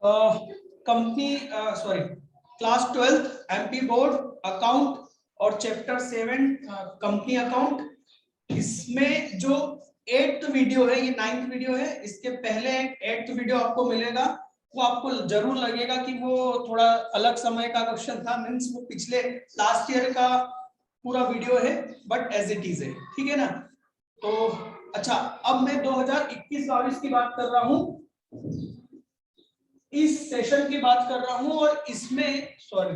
Company sorry class 12 MP board account और chapter 7 company account. इसमें जो 8th वीडियो है, ये 9th वीडियो है, इसके पहले एक 8th वीडियो आपको मिलेगा। वो आपको जरूर लगेगा कि वो थोड़ा अलग समय का क्वेश्चन था, मींस वो पिछले लास्ट ईयर का पूरा वीडियो है, बट एज इट इज है, ठीक है ना। तो अच्छा, अब मैं 2021-22 की बात कर रहा हूँ, इस सेशन की बात कर रहा हूं, और इसमें सॉरी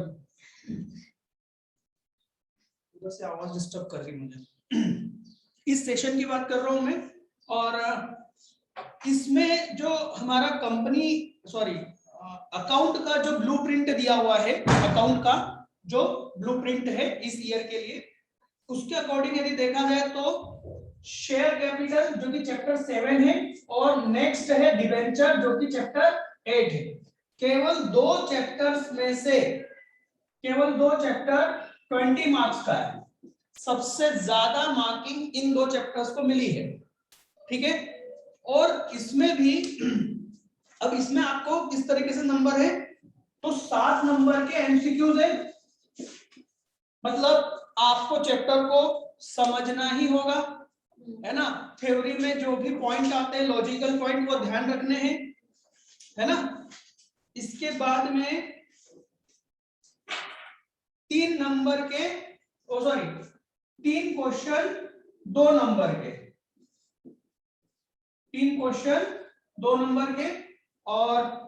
उधर से आवाज डिस्टर्ब कर रही मुझे। इस सेशन की बात कर रहा हूं मैं, और इसमें जो हमारा कंपनी सॉरी अकाउंट का जो ब्लूप्रिंट दिया हुआ है, अकाउंट का जो ब्लूप्रिंट है इस ईयर के लिए, उसके अकॉर्डिंग यदि देखा जाए तो शेयर कैपिटल जो कि चैप्टर 7 है, और नेक्स्ट है डिबेंचर जो कि चैप्टर 8 है। केवल 2 चैप्टर्स में से केवल 2 चैप्टर 20 मार्क्स का है। सबसे ज्यादा मार्किंग इन 2 चैप्टर्स को मिली है, ठीक है। और इसमें भी अब इसमें आपको किस तरीके से नंबर है, तो 7 नंबर के एमसीक्यूज है, मतलब आपको चैप्टर को समझना ही होगा, है ना। थ्योरी में जो भी पॉइंट आते हैं, लॉजिकल पॉइंट, वो ध्यान रखने हैं, है ना। इसके बाद में 3 नंबर के सॉरी 3 क्वेश्चन 2 नंबर के, 3 क्वेश्चन 2 नंबर के, और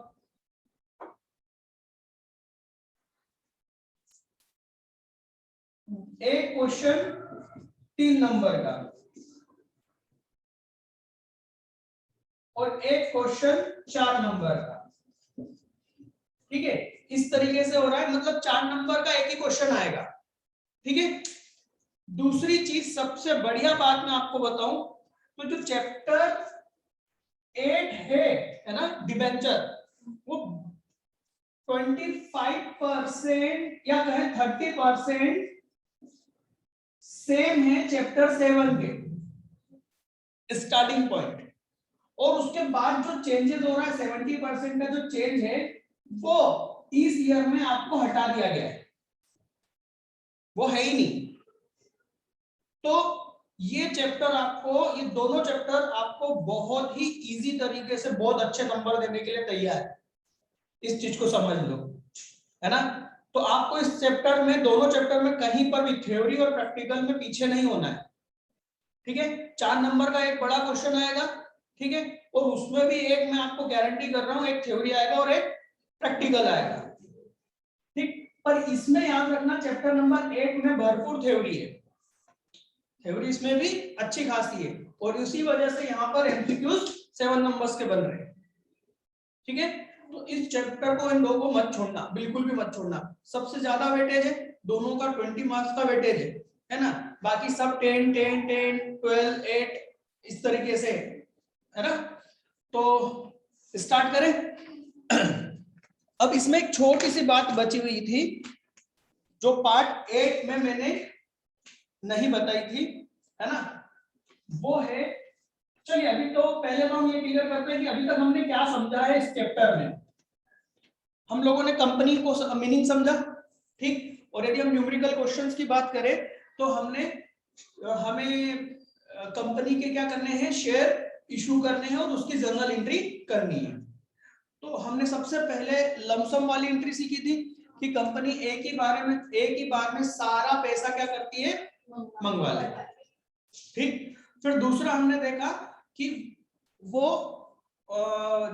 एक क्वेश्चन 3 नंबर का, और एक क्वेश्चन 4 नंबर का, ठीक है। इस तरीके से हो रहा है, मतलब 4 नंबर का एक ही क्वेश्चन आएगा, ठीक है। दूसरी चीज, सबसे बढ़िया बात मैं आपको बताऊं, तो जो चैप्टर 8 है ना, डिबेंचर, वो 25% या कहें 30% सेम है चैप्टर 7 के स्टार्टिंग पॉइंट, और उसके बाद जो चेंजेस हो रहा है 70% का जो चेंज है, वो इस ईयर में आपको हटा दिया गया है, वो है ही नहीं। तो ये चैप्टर आपको, ये दोनों चैप्टर आपको बहुत ही इजी तरीके से बहुत अच्छे नंबर देने के लिए तैयार है। इस चीज को समझ लो, है ना। तो आपको इस चैप्टर में, दोनों चैप्टर में कहीं पर भी थ्योरी और प्रैक्टिकल में पीछे नहीं होना है, ठीक है। 4 नंबर का एक बड़ा क्वेश्चन आएगा, ठीक है, और उसमें भी एक, मैं आपको गारंटी कर रहा हूं, एक थ्योरी आएगा और एक प्रैक्टिकल आएगा, ठीक। पर इसमें याद रखना, चैप्टर नंबर 8 में भरपूर थ्योरी है, थ्योरी इसमें भी अच्छी खासी है, और इसी वजह से यहाँ पर एमसीक्यूज 7 नंबर्स के बन रहे हैं, ठीक है। तो इस चैप्टर को, इन लोगों को मत छोड़ना, बिल्कुल भी मत छोड़ना। सबसे ज्यादा वेटेज है, दोनों का 20 मार्क्स का वेटेज है ना। बाकी सब 10 10 10 12 8 इस तरीके से, है ना। तो स्टार्ट करें। अब इसमें एक छोटी सी बात बची हुई थी, जो पार्ट 8 में मैंने नहीं बताई थी, है ना, वो है, चलिए अभी तो पहले तो हम ये क्लियर करते हैं कि अभी तक हमने क्या समझा है इस चैप्टर में। हम लोगों ने कंपनी को मीनिंग समझा, ठीक, और यदि हम न्यूमेरिकल क्वेश्चंस की बात करें तो हमें कंपनी के क्या करने हैं, शेयर इशू करने हैं और उसकी जर्नल एंट्री करनी है। तो हमने सबसे पहले लमसम वाली एंट्री सीखी थी कि कंपनी एक ही बार में सारा पैसा क्या करती है, मंगवा ले, ठीक। फिर दूसरा हमने देखा कि वो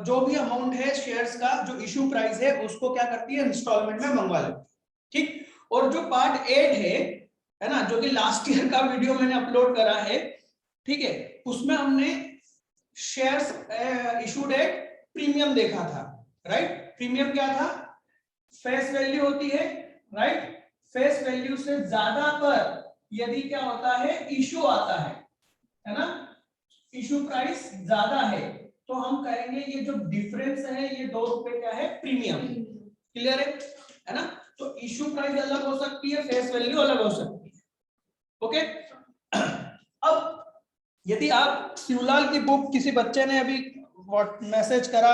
जो भी अमाउंट है शेयर्स का, जो इशू प्राइस है, उसको क्या करती है, इंस्टॉलमेंट में मंगवा ले, ठीक। और जो पार्ट 8 है ना, जो कि लास्ट ईयर का वीडियो मैंने अपलोड करा है, ठीक है, उसमें हमने शेयर्स इशूड एट प्रीमियम देखा था, राइट। प्रीमियम क्या था, फेस वैल्यू होती है, राइट। फेस वैल्यू से ज्यादा पर यदि क्या होता है, इशू आता है ना, इशू प्राइस ज्यादा है, तो हम कहेंगे ये जो डिफरेंस है, ये 2 रुपए क्या है, प्रीमियम। क्लियर है ना। तो इशू प्राइस अलग हो सकती है, फेस वैल्यू अलग हो सकती है, ओके। अब यदि आप शिवलाल की बुक, किसी बच्चे ने अभी मैसेज करा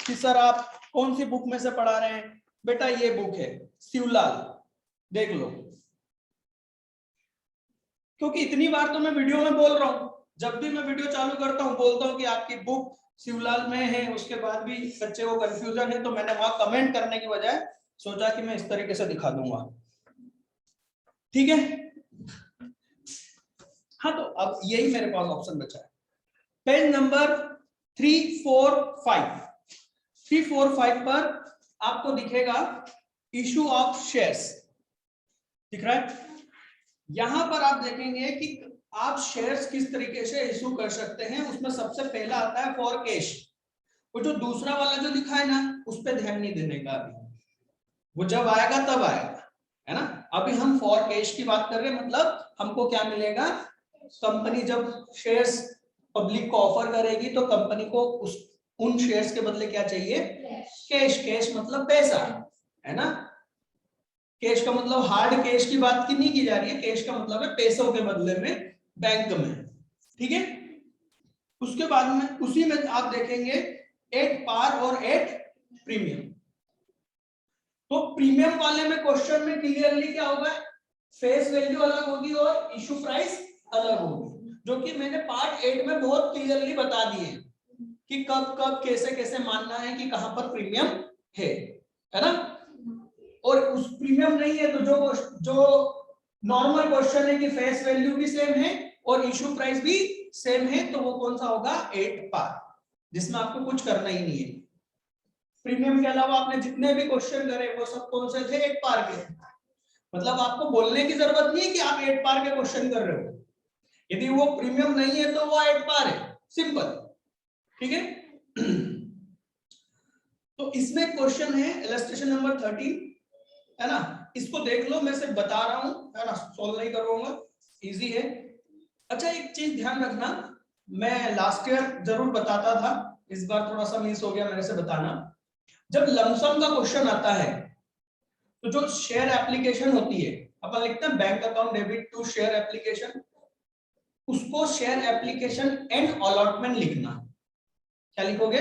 कि सर आप कौन सी बुक में से पढ़ा रहे हैं बेटा? ये बुक है शिवलाल, देख लो। क्योंकि इतनी बार तो मैं वीडियो में बोल रहा हूं, जब भी मैं वीडियो चालू करता हूं बोलता हूं कि आपकी बुक शिवलाल में है, उसके बाद भी बच्चे को कंफ्यूजन है, तो मैंने वहां कमेंट करने की बजाय सोचा कि मैं इस तरीके से दिखा दूंगा। ठीक है, हाँ, तो अब यही मेरे पास ऑप्शन बचा है। पेज नंबर 345 पर आपको दिखेगा इशू ऑफ शेयर्स, दिख रहा है? यहां पर आप देखेंगे कि आप शेयर्स किस तरीके से इशू कर सकते हैं। उसमें सबसे पहला आता है फॉर कैश। वो जो दूसरा वाला जो लिखा है ना, उस पर ध्यान नहीं देने का, अभी वो जब आएगा तब आएगा, है ना। अभी हम फॉर कैश की बात कर रहे हैं, मतलब हमको क्या मिलेगा? कंपनी जब शेयर्स पब्लिक को ऑफर करेगी तो कंपनी को उन शेयर्स के बदले क्या चाहिए? कैश। कैश मतलब पैसा, है ना। कैश का मतलब हार्ड कैश की बात की नहीं की जा रही है, कैश का मतलब है पैसों के बदले में बैंक में, ठीक है। उसके बाद में उसी में आप देखेंगे एट पार और एट प्रीमियम। तो प्रीमियम वाले में क्वेश्चन में क्लियरली क्या होगा? फेस वैल्यू अलग होगी और इशू प्राइस अलग होगी, जो कि मैंने पार्ट 8 में बहुत क्लियरली बता दिए कि कब कब कैसे कैसे मानना है कि कहां पर प्रीमियम है ना। और उस प्रीमियम नहीं है तो जो नॉर्मल क्वेश्चन है कि फेस वैल्यू भी सेम है और इशू प्राइस भी सेम है, तो वो कौन सा होगा? 8 पार, जिसमें आपको कुछ करना ही नहीं है। प्रीमियम के अलावा आपने जितने भी क्वेश्चन करे वो सब कौन से थे? 8 पार के। मतलब आपको बोलने की जरूरत नहीं है कि आप 8 पार के क्वेश्चन कर रहे हो। यदि वो प्रीमियम नहीं है तो वो 8 पार है, सिंपल, ठीक है। तो इसमें क्वेश्चन है इलस्ट्रेशन नंबर 13, है ना। इसको देख लो, मैं सिर्फ बता रहा हूं, है ना, सॉल्व नहीं करूंगा, इजी है। अच्छा, एक चीज ध्यान रखना, मैं लास्ट ईयर जरूर बताता था, इस बार थोड़ा सा मिस हो गया मेरे से बताना। जब लमसम का क्वेश्चन आता है तो जो शेयर एप्लीकेशन होती है, अपन लिखते हैं bank account debit to share application, उसको शेयर एप्लीकेशन एंड अलॉटमेंट लिखना। क्या लिखोगे?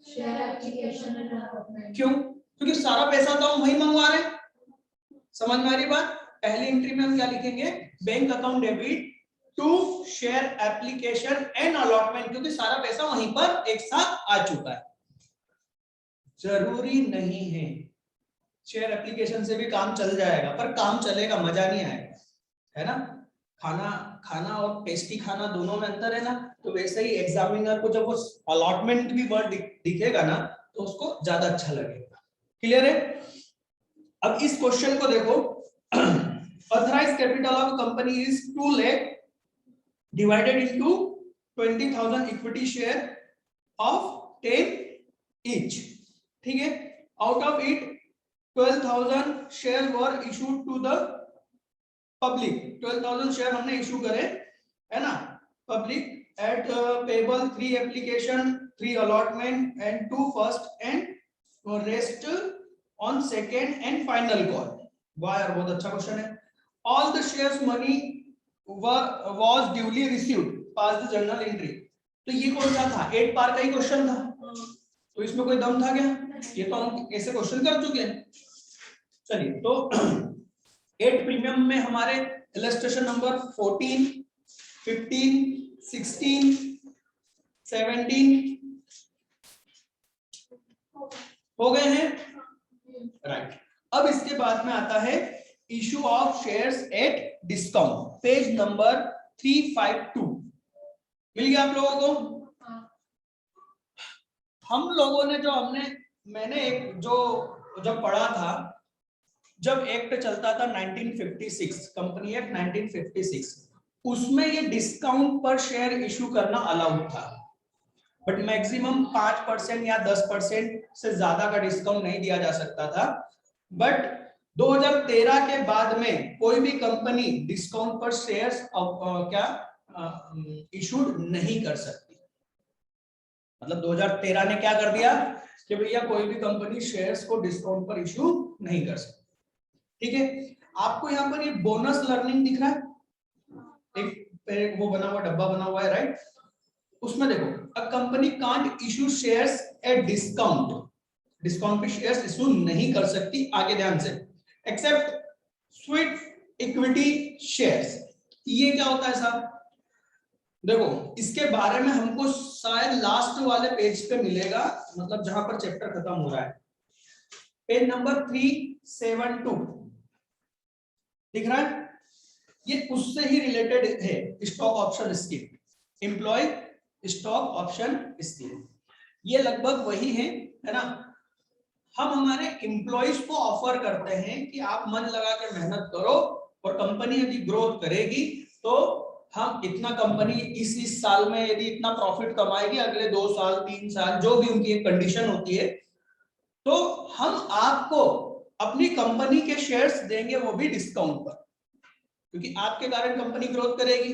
Share application and allotment. क्यों? क्योंकि सारा पैसा तो हम वही मंगवा रहे हैं। समझ में आ रही बात? पहली एंट्री में हम क्या लिखेंगे? Bank account debit to share application and allotment, क्योंकि सारा पैसा वहीं पर एक साथ आ चुका है। जरूरी नहीं है, शेयर एप्लीकेशन से भी काम चल जाएगा, पर काम चलेगा, मजा नहीं आएगा, है ना। खाना और टेस्टी खाना दोनों में अंतर है ना। तो वैसे ही एग्जामिनर को जब वो अलॉटमेंट भी वर्ड दिखेगा ना तो उसको ज्यादा अच्छा लगेगा। क्लियर है? अब इस क्वेश्चन को देखो, authorised capital of company is 2 lakh divided into 20,000 equity share of 10 each, ठीक है। Out of it 12,000 share were issued to the public. 12,000 share हमने इशू करे, है ना, public at payable 3 application 3 allotment and 2 first and rest on second and final call. वाह, बहुत अच्छा question है। All the shares money was duly received, pass the journal entry. तो ये कौन सा था? 8 पार का ही क्वेश्चन था, तो इसमें कोई दम था क्या? ये तो हम ऐसे क्वेश्चन कर चुके हैं। चलिए, तो 8 प्रीमियम में हमारे इलस्ट्रेशन नंबर 14, 15, 16, 17 हो गए हैं, राइट। अब इसके बाद में आता है issue of shares at discount, page number 352। मिल गया आप लोगों को? हम लोगों ने मैंने एक जो जब पढ़ा था, जब एक्ट चलता था 1956, कंपनी एक्ट 1956, उसमें ये डिस्काउंट पर शेयर इशू करना अलाउड था, बट मैक्सिमम 5% या 10% से ज्यादा का डिस्काउंट नहीं दिया जा सकता था। बट 2013 के बाद में कोई भी कंपनी डिस्काउंट पर शेयर्स क्या इशूड नहीं कर सकती। मतलब 2013 ने क्या कर दिया कि भैया कोई भी कंपनी शेयर्स को डिस्काउंट पर इशू नहीं कर सकती, ठीक है। आपको यहाँ पर ये बोनस लर्निंग दिख रहा है, एक वो बना हुआ डब्बा बना हुआ है, राइट। उसमें देखो, a company can't issue shares at discount discount पे शेयर्स इशू नहीं कर सकती, आगे ध्यान से, एक्सेप्ट स्वीट इक्विटी शेयर्स। ये क्या होता है साहब? देखो इसके बारे में हमको शायद लास्ट वाले पेज पे मिलेगा, मतलब जहां पर चैप्टर खत्म हो रहा है, पेज नंबर 372 दिख रहा है? ये उससे ही रिलेटेड है, stock option scheme, employ stock option scheme. ये लगभग वही है ना? हम हमारे एम्प्लॉइज को ऑफर करते हैं कि आप मन लगा के मेहनत करो, और कंपनी यदि ग्रोथ करेगी तो हम इतना, कंपनी इस साल में यदि इतना प्रॉफिट कमाएगी, अगले 2 साल 3 साल जो भी उनकी एक कंडीशन होती है, तो हम आपको अपनी कंपनी के शेयर्स देंगे, वो भी डिस्काउंट पर, क्योंकि आपके कारण कंपनी ग्रोथ करेगी,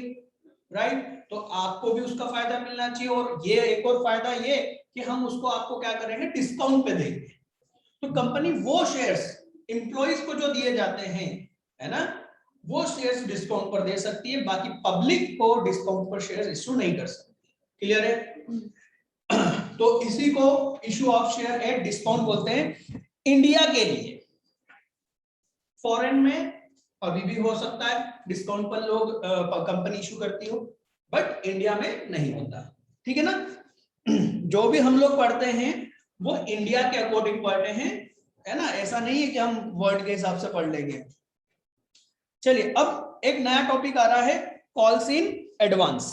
राइट? तो आपको भी उसका फायदा मिलना चाहिए, और ये एक और फायदा ये कि हम उसको आपको क्या करेंगे, डिस्काउंट पे देंगे। तो कंपनी वो शेयर्स एम्प्लॉइज को जो दिए जाते हैं, है ना, वो शेयर्स डिस्काउंट पर दे सकती है, बाकी पब्लिक को डिस्काउंट पर शेयर्स इशू नहीं कर सकती। क्लियर है? तो इसी को issue of share at discount बोलते हैं इंडिया के लिए। फॉरेन में अभी भी हो सकता है डिस्काउंट पर लोग कंपनी इशू करती हो, बट इंडिया में नहीं होता। ठीक है ना? जो भी हम लोग पढ़ते हैं वो इंडिया के अकॉर्डिंग पढ़ते हैं, है ना? ऐसा नहीं है कि हम वर्ड के हिसाब से पढ़ लेंगे। चलिए अब एक नया टॉपिक आ रहा है, कॉल्स इन एडवांस।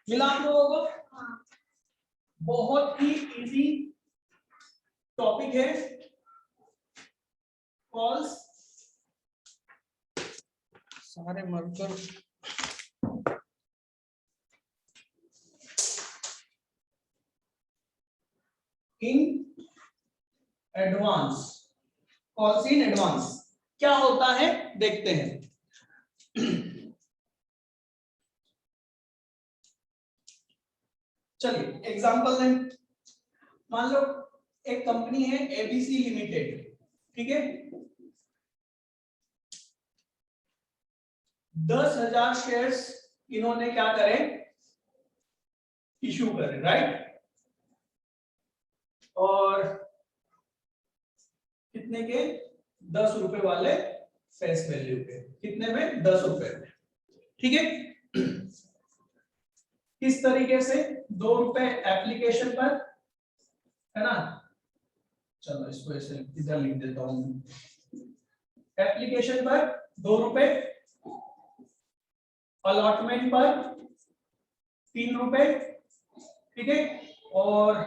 मिला आप लोगों को? बहुत ही इजी टॉपिक है, कॉल्स, सारे मरकर in advance. Calls in advance क्या होता है देखते हैं। चलिए एग्जांपल लें, मान लो एक कंपनी है एबीसी लिमिटेड, ठीक है? 10,000 शेयर्स इन्होंने क्या करे, इशू करे, राइट? और कितने के? 10 रुपए वाले फेस वैल्यू पे, कितने में? 10 रुपए में, ठीक है? किस तरीके से? 2 रुपए एप्लीकेशन पर, है ना? चलो इसको ऐसे इधर लिख देता हूं, एप्लीकेशन पर 2 रुपए, अलॉटमेंट पर 3 रुपए, ठीक है? और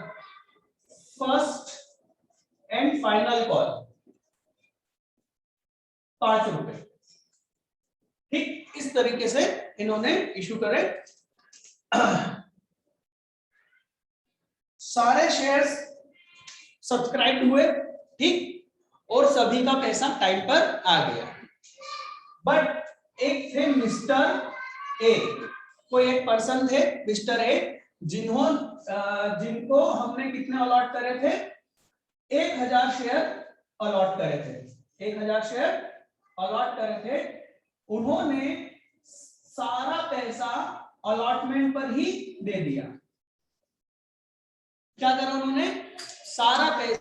फर्स्ट एंड फाइनल कॉल 5 रुपए, ठीक? इस तरीके से इन्होंने इशू करे। सारे शेयर्स सब्सक्राइब हुए, ठीक? और सभी का पैसा टाइम पर आ गया, बट एक थे मिस्टर ए, कोई एक पर्सन थे मिस्टर ए, जिनको हमने कितने अलॉट करे थे? 1,000 शेयर अलॉट करे थे, 1,000 शेयर अलॉट करे थे। उन्होंने सारा पैसा अलॉटमेंट पर ही दे दिया। क्या करा उन्होंने? सारा पैसा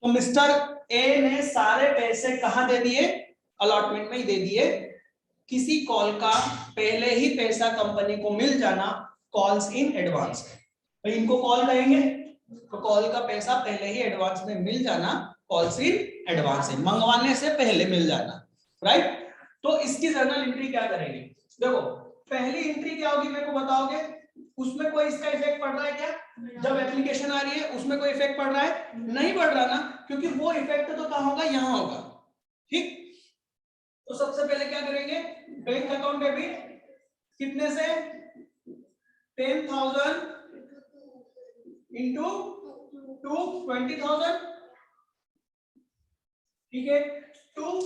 तो मिस्टर ए ने सारे पैसे कहां दे दिए, अलॉटमेंट में ही दे दिए। किसी कॉल का पहले ही पैसा कंपनी को मिल जाना कॉल्स इन एडवांस। तो इनको कॉल कहेंगे, तो कॉल का पैसा पहले ही एडवांस में मिल जाना कॉल्स इन एडवांस है, मंगवाने से पहले मिल जाना, राइट। तो इसकी जर्नल एंट्री क्या करेंगे, देखो पहली एंट्री क्या होगी मेरे को बताओगे, उसमें कोई इसका इफेक्ट पड़ रहा है क्या, जब एप्लीकेशन आ रही है उसमें कोई इफेक्ट पड़ रहा है, नहीं पड़ रहा ना, क्योंकि वो इफेक्ट तो कहां होगा, यहां होगा, ठीक। तो सबसे पहले क्या करेंगे, बैंक अकाउंट डेबिट कितने से, 10,000 इंटू 20,000, ठीक है। To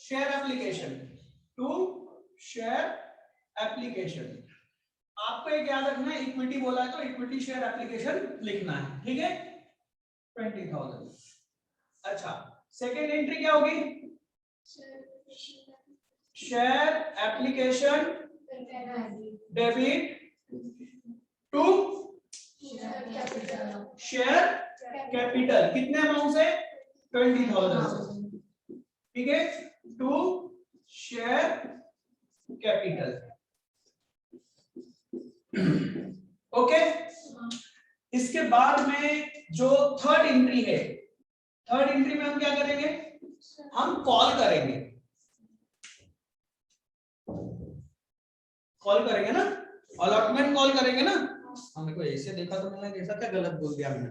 share application, to share application, आपको एक याद रखना है, इक्विटी बोला है तो इक्विटी शेयर एप्लीकेशन लिखना है, ठीक है, 20,000। अच्छा, सेकेंड एंट्री क्या होगी, share application debit to share capital, कितने अमाउंट से, 20,000 से, ठीक है, टू शेयर कैपिटल, ओके। इसके बाद में जो थर्ड एंट्री है, थर्ड एंट्री में हम क्या करेंगे, हम कॉल करेंगे, कॉल करेंगे ना, अलॉटमेंट कॉल करेंगे ना। हमने को ऐसे देखा तो मैंने ऐसा क्या गलत बोल दिया हमने,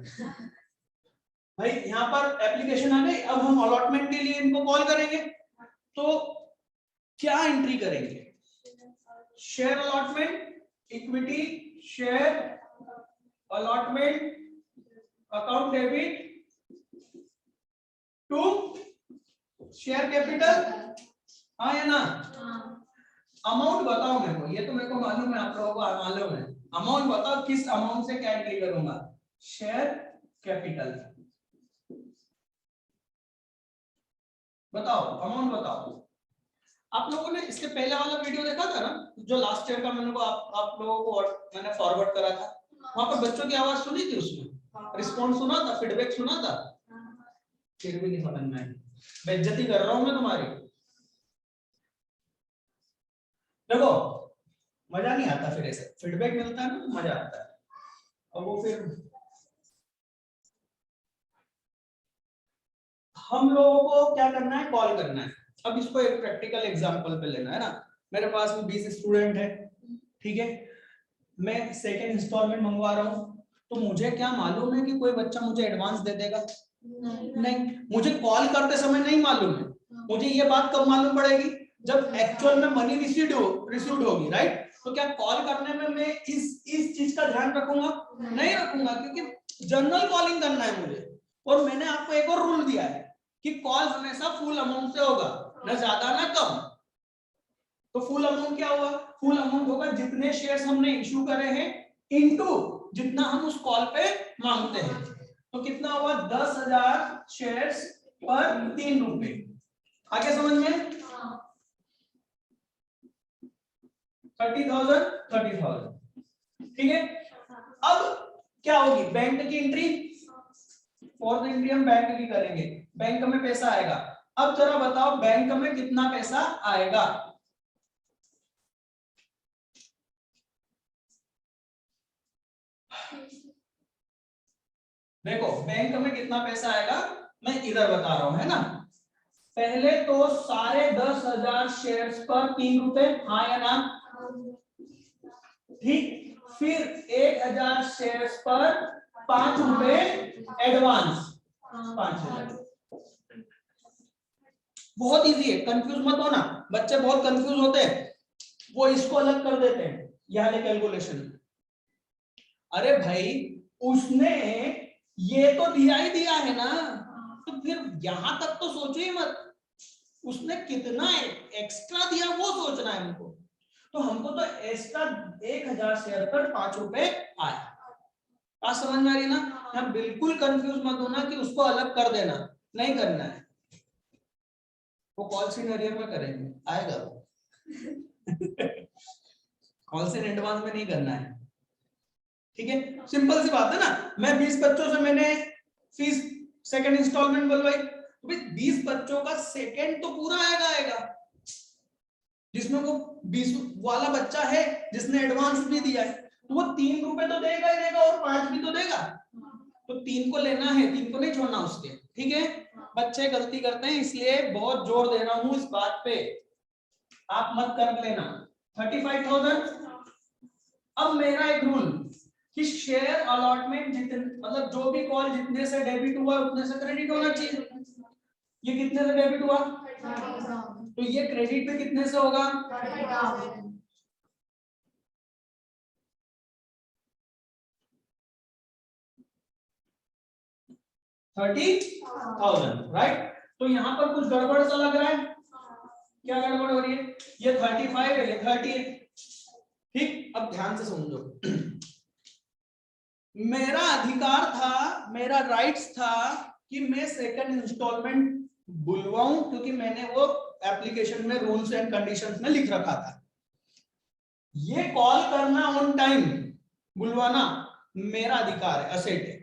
भाई यहाँ पर एप्लीकेशन आ गई, अब हम अलॉटमेंट के लिए इनको कॉल करेंगे, तो क्या एंट्री करेंगे, share allotment, equity share allotment account debit to share capital, हाँ या ना, अमाउंट बताओ मेरे को, ये तो मेरे को मालूम है, आप लोगों को मालूम है, अमाउंट बताओ किस अमाउंट से क्या एंट्री करूंगा, शेयर कैपिटल, बताओ अमाउंट बताओ। आप लोगों ने इसके पहले वाला वीडियो देखा था ना, जो लास्ट ईयर का मैंने को आप लोगों को मैंने फॉरवर्ड करा था, वहां पर बच्चों की आवाज सुनी थी, उसमें रिस्पॉन्स सुना था, फीडबैक सुना था, फिर भी नहीं समझ में आई, बेइज्जती कर रहा हूं मैं तुम्हारी। देखो मजा नहीं आता, फिर ऐसे फीडबैक मिलता है ना तो मजा आता है, और वो फिर हम लोगों को क्या करना है, कॉल करना है। अब इसको एक प्रैक्टिकल एग्जांपल पे लेना है ना, मेरे पास में 20 स्टूडेंट है, ठीक है, मैं सेकंड इंस्टॉलमेंट मंगवा रहा हूँ, तो मुझे क्या मालूम है कि कोई बच्चा मुझे एडवांस दे देगा, नहीं, मुझे कॉल करते समय नहीं मालूम है, मुझे ये बात कब मालूम पड़ेगी, जब एक्चुअल में मनी रिसीव्ड होगी, राइट। तो क्या कॉल करने में मैं इस चीज का ध्यान रखूंगा, नहीं रखूंगा, क्योंकि जनरल कॉलिंग करना है मुझे, और मैंने आपको एक और रूल दिया है कि कॉल हमेशा फुल अमाउंट से होगा, ना ज्यादा ना कम। तो फुल अमाउंट क्या होगा, फुल अमाउंट होगा जितने शेयर्स हमने इश्यू करे हैं इनटू जितना हम उस कॉल पे मांगते हैं, तो कितना हुआ, 10,000 शेयर्स पर 3 रुपए, आगे समझ में, 30,000, ठीक है। अब क्या होगी, बैंक की एंट्री, फोर्थ एंट्री हम बैंक की करेंगे, बैंक में पैसा आएगा। अब जरा बताओ बैंक में कितना पैसा आएगा, देखो बैंक में कितना पैसा आएगा मैं इधर बता रहा हूं, है ना। पहले तो सारे 10,000 शेयर्स पर 3 रुपए, हाँ या ना, ठीक। फिर 1,000 शेयर्स पर 5 रुपए एडवांस, 5,000। बहुत इजी है, कंफ्यूज मत होना, बच्चे बहुत कंफ्यूज होते हैं, वो इसको अलग कर देते हैं, यहाँ ले कैलकुलेशन। अरे भाई उसने ये तो दिया ही दिया है ना, तो फिर यहां तक तो सोचो ही मत, उसने कितना एक्स्ट्रा दिया वो सोचना है हमको। तो हमको तो एक्स्ट्रा 1,000 शेयर पर 5 रुपए आए, बात समझ में आ रही ना। यहाँ बिल्कुल कंफ्यूज मत होना कि उसको अलग कर देना, नहीं करना है, वो कॉल सिनेरियो में करेंगे, आएगा वो कॉल से एडवांस में नहीं करना है, ठीक है, सिंपल सी बात है ना। मैं 20 बच्चों से मैंने फीस सेकंड इंस्टॉलमेंट बोल भाई, तो भाई 20 बच्चों का सेकंड तो पूरा आएगा, जिसमें वो 20 वाला बच्चा है जिसने एडवांस भी दिया है, तो वो 3 रुपए तो देगा ही देगा और 5 भी तो देगा, तो 3 को लेना है, 3 को नहीं छोड़ना उसके, ठीक है। बच्चे गलती करते हैं, इसलिए बहुत जोर दे रहा हूं इस बात पे, आप मत कर लेना। 35,000। अब मेरा एक रूल कि शेयर अलॉटमेंट जितने, मतलब जो भी कॉल जितने से डेबिट हुआ उतने से क्रेडिट होना चाहिए। ये कितने से डेबिट हुआ, तो ये क्रेडिट पे कितने से होगा, 30,000, राइट। तो यहाँ पर कुछ गड़बड़ सा लग रहा है, क्या गड़बड़ हो रही है, ये 35 है, ये 30 है, ठीक। अब ध्यान से समझो, मेरा अधिकार था, मेरा राइट्स था कि मैं सेकंड इंस्टॉलमेंट बुलवाऊं, क्योंकि मैंने वो एप्लीकेशन में रूल्स एंड कंडीशंस में लिख रखा था। ये कॉल करना ऑन टाइम बुलवाना मेरा अधिकार है, असेट है।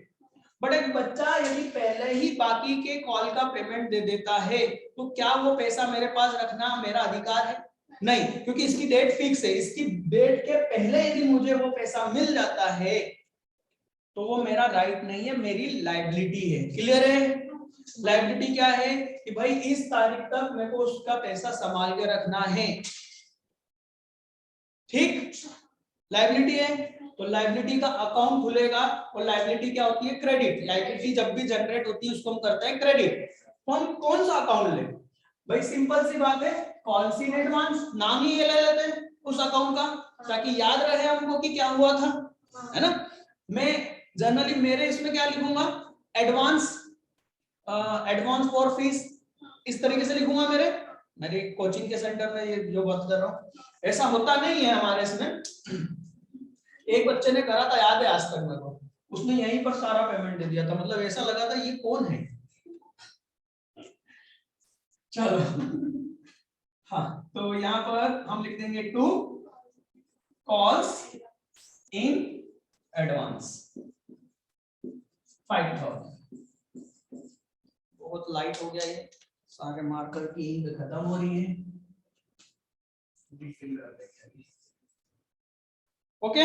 बट एक बच्चा यदि पहले ही बाकी के कॉल का पेमेंट दे देता है, तो क्या वो पैसा मेरे पास रखना मेरा अधिकार है? नहीं, क्योंकि इसकी डेट फिक्स है, इसकी डेट के पहले यदि मुझे वो पैसा मिल जाता है तो वो मेरा राइट नहीं है, मेरी लायबिलिटी है। क्लियर है? लायबिलिटी क्या है कि भाई इस तारीख तक मेरे को उसका पैसा संभाल के रखना है, ठीक। लायबिलिटी है, तो लायबिलिटी का अकाउंट खुलेगा, और लायबिलिटी क्या होती है, क्रेडिट। लायबिलिटी जब भी जनरेट होती है उसको हम करते हैं क्रेडिट। तो हम कौन सा अकाउंट ले, भाई सिंपल सी बात है, कॉल्स इन एडवांस, नाम ही ये ले लेते हैं उस अकाउंट का, ताकि याद रहे हमको कि क्या हुआ था, है ना। मैं जनरली मेरे इसमें क्या लिखूंगा, एडवांस, एडवांस फॉर फीस, इस तरीके से लिखूंगा। मेरे कोचिंग के सेंटर में ये जो बात कर रहा हूँ, ऐसा होता नहीं है हमारे इसमें। एक बच्चे ने करा था, याद है आज तक मेरे को, उसने यहीं पर सारा पेमेंट दे दिया था, मतलब ऐसा लगा था ये कौन है। चलो हाँ, तो यहाँ पर हम लिख देंगे टू कॉल्स इन एडवांस 5,000। बहुत लाइट हो गया ये, सारे मार्कर की इंक खत्म हो रही है। ओके,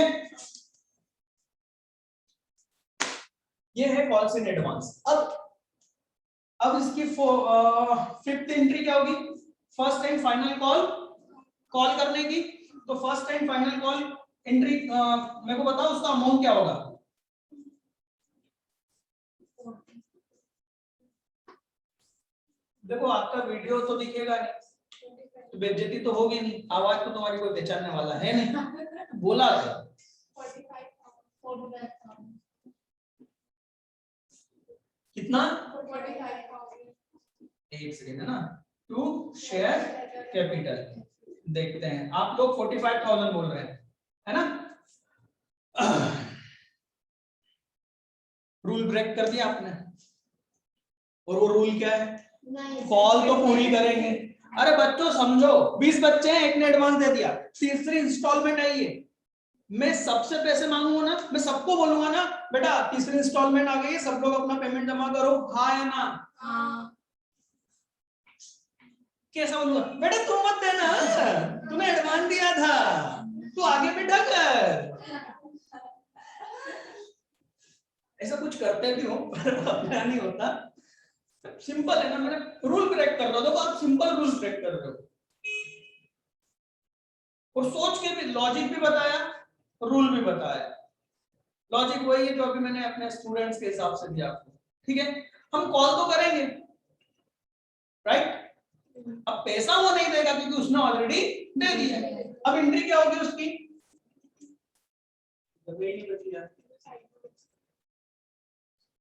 ये है कॉल्स इन एडवांस। अब इसकी फिफ्थ एंट्री क्या होगी, फर्स्ट एंड फाइनल कॉल करने की। तो first and final call entry मेरे को बताओ उसका अमाउंट क्या होगा। देखो आपका वीडियो तो दिखेगा नहीं, तो बेइज्जती तो होगी नहीं, आवाज तो तुम्हारी कोई पहचानने वाला है नहीं, बोला था। कितना, एक सेकेंड है ना, टू शेयर कैपिटल। देखते हैं, आप लोग 45,000 बोल रहे हैं, है ना। रूल ब्रेक कर दिया आपने, और वो रूल क्या है, कॉल तो पूरी करेंगे। अरे बच्चों समझो, 20 बच्चे हैं, एक ने एडवांस दे दिया, तीसरी इंस्टॉलमेंट आई है, मैं सबसे पैसे मांगूंगा ना, मैं सबको बोलूंगा ना बेटा तीसरी इंस्टॉलमेंट आ गई है, सब लोग अपना पेमेंट जमा करो, हाँ या ना। कैसा बोलूंगा, बेटा तुम मत देना, तुम्हें एडवांस दिया था, तू आगे बैठा कर। ऐसा कुछ करते भी हो पर अपना नहीं होता। सिंपल है ना, मैंने रूल ब्रेक कर रहा हूं, देखो आप सिंपल रूल ब्रेक कर रहे हो, और सोच के भी, लॉजिक भी बताया, रूल भी बताया। लॉजिक वही है जो अभी मैंने अपने स्टूडेंट्स के हिसाब से दिया आपको, ठीक है। हम कॉल तो करेंगे, राइट। अब पैसा वो नहीं देगा क्योंकि उसने ऑलरेडी दे दिया है। अब एंट्री क्या होगी उसकी,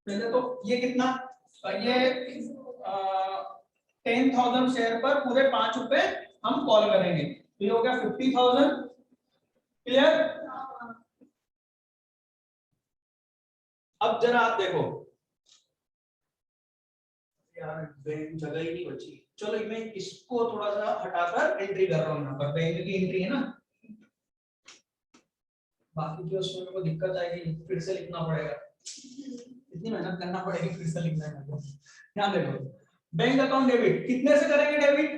पहले तो ये कितना, ये 10,000 शेयर पर पूरे 5 रुपए हम कॉल करेंगे, तो ये हो गया 50,000। क्लियर? अब जरा आप देखो यार, बैंक जगह ही नहीं बची, चलो मैं इसको थोड़ा सा हटाकर एंट्री कर रहा हूँ, यहाँ पर बैंक की एंट्री है ना, बाकी जो उसमें मेरे को दिक्कत आएगी फिर से लिखना पड़ेगा। इतनी मेहनत करना पड़ेगी फिर से लिखना है मेरे को। ध्यान देखो, बैंक अकाउंट डेबिट कितने से करेंगे डेबिट?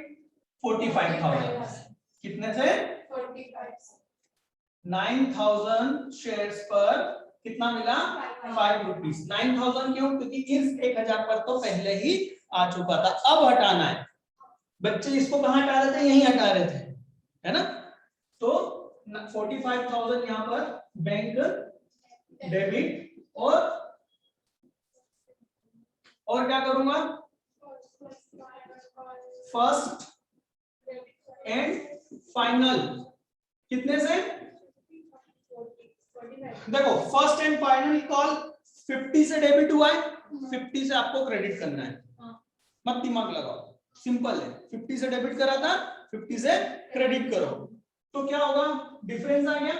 45,000। कितने से? 9,000 शेयर्स पर कितना मिला? 5 रुपीज। 9,000 क्यों? क्योंकि इस 1,000 पर तो पहले ही आ चुका था, अब हटाना है। बच्चे इसको कहाँ हटा रहे थे? यही हटा रहे थे, है ना? तो 45,000 यहाँ पर बैंक डेबिट, और क्या करूंगा? फर्स्ट एंड फाइनल कितने से? देखो फर्स्ट एंड फाइनल कॉल 50 से डेबिट हुआ है, 50 से आपको क्रेडिट करना है, मत दिमाग लगाओ, सिंपल है। 50 से डेबिट करा था, 50 से क्रेडिट करो, तो क्या होगा? डिफरेंस आ गया।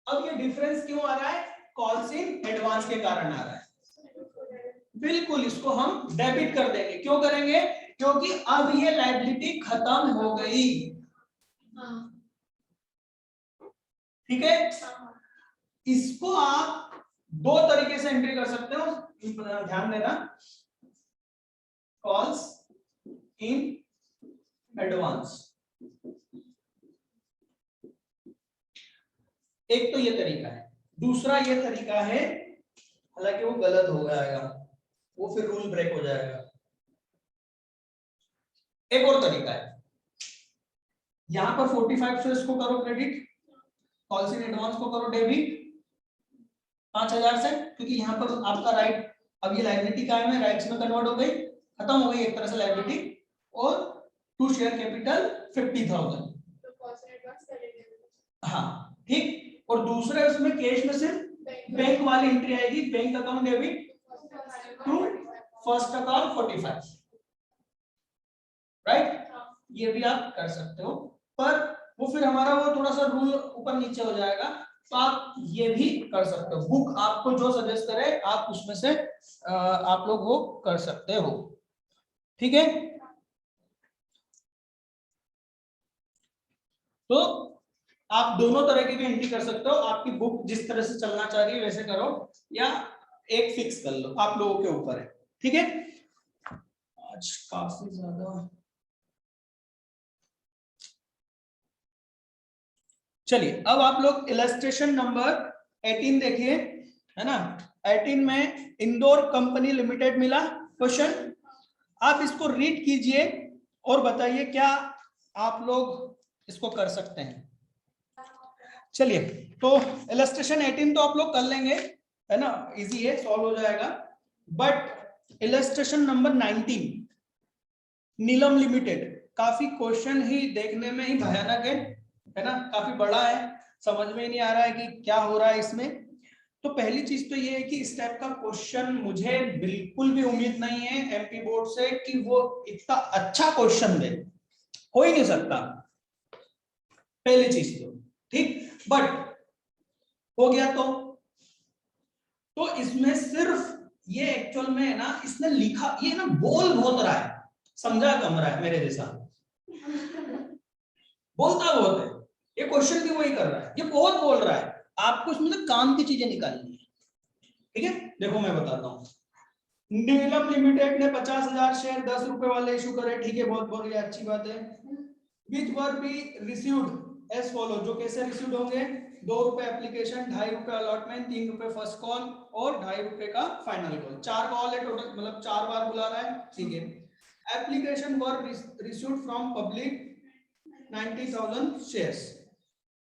अब ये डिफरेंस क्यों आ रहा है? कॉल्स इन एडवांस के कारण आ रहा है। बिल्कुल, इसको हम डेबिट कर देंगे। क्यों करेंगे? क्योंकि अब ये लायबिलिटी खत्म हो गई। ठीक है, इसको आप दो तरीके से एंट्री कर सकते हो, ध्यान देना। कॉल्स इन एडवांस, एक तो ये तरीका है। दूसरा ये तरीका है, हालांकि वो गलत हो जाएगा, वो फिर रूल ब्रेक हो जाएगा। एक और तरीका है, यहां पर 45 से इसको करो क्रेडिट, कॉल्स इन एडवांस को करो डेबिट 5,000 से, क्योंकि यहाँ पर आपका राइट, अब ये लायबिलिटी कायम है, राइट्स में कन्वर्ट हो गई, खत्म हो गई एक तरह से लायबिलिटी, और टू शेयर कैपिटल 50,000। हाँ ठीक, और दूसरे उसमें कैश में सिर्फ बैंक वाली एंट्री आएगी, bank account debit to first account 45, right? ये भी आप कर सकते हो, पर वो फिर हमारा वो थोड़ा सा रूल ऊपर नीचे हो जाएगा, तो आप ये भी कर सकते हो। बुक आपको जो सजेस्ट करे आप उसमें से आप लोग वो कर सकते हो, ठीक है? तो आप दोनों तरह की भी एंट्री कर सकते हो, आपकी बुक जिस तरह से चलना चाह रही है वैसे करो, या एक फिक्स कर लो, आप लोगों के ऊपर है, ठीक है? आज काफी ज्यादा, चलिए अब आप लोग इलस्ट्रेशन नंबर 18 देखिए, है ना? 18 में इंदौर कंपनी लिमिटेड मिला क्वेश्चन, आप इसको रीड कीजिए और बताइए क्या आप लोग इसको कर सकते हैं। चलिए, तो इलस्ट्रेशन 18 तो आप लोग कर लेंगे, है ना? इजी है, सॉल्व हो जाएगा। But illustration number 19 Neelam limited, काफी क्वेश्चन ही देखने में ही भयानक है ना? काफी बड़ा है, समझ में ही नहीं आ रहा है कि क्या हो रहा है इसमें। तो पहली चीज तो ये है कि इस टाइप का क्वेश्चन मुझे बिल्कुल भी उम्मीद नहीं है एमपी बोर्ड से कि वो इतना अच्छा क्वेश्चन दे, हो ही नहीं सकता, पहली चीज तो, ठीक? बट हो गया तो इसमें सिर्फ ये एक्चुअल में है ना, इसने लिखा, ये ना बोल बहुत रहा है, समझा कम रहा है मेरे जैसा, बोलता बहुत है, ये क्वेश्चन भी वही कर रहा है, ये बहुत बोल रहा है, आपको इसमें से काम की चीजें निकालनी है, ठीक है? देखो मैं बताता हूँ। नीलम लिमिटेड ने 50,000 शेयर 10 रुपए वाले इशू करे, ठीक है, बहुत बढ़िया, अच्छी बात है। विच वर बी रिसीव्ड एज फॉलो, जो कैसे रिसीव्ड होंगे? 2 रुपए एप्लीकेशन, 2.5 रुपए अलॉटमेंट, 3 रुपए फर्स्ट कॉल और 2.5 रुपए का फाइनल कॉल। 4 कॉल है टोटल, मतलब 4 बार बुला रहा है, ठीक है। Application were received from public 90,000 shares.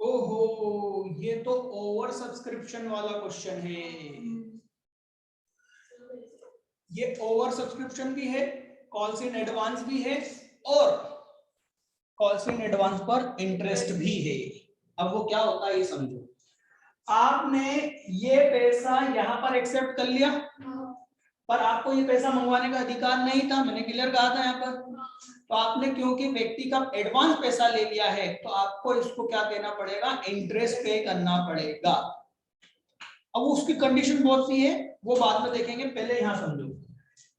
ओहो, ये तो ओवर सब्सक्रिप्शन वाला क्वेश्चन है, ये ओवर सब्सक्रिप्शन भी है, कॉल्स इन एडवांस भी है, और कॉल्स इन एडवांस पर इंटरेस्ट भी है। अब वो क्या होता है ये समझो, आपने ये पैसा यहां पर एक्सेप्ट कर लिया, पर आपको ये पैसा मंगवाने का अधिकार नहीं था, मैंने क्लियर कहा था यहाँ पर, तो आपने क्योंकि व्यक्ति का एडवांस पैसा ले लिया है तो आपको इसको क्या देना पड़ेगा? इंटरेस्ट पे करना पड़ेगा। अब उसकी कंडीशन बहुत सी है, वो बाद में देखेंगे, पहले यहां समझो।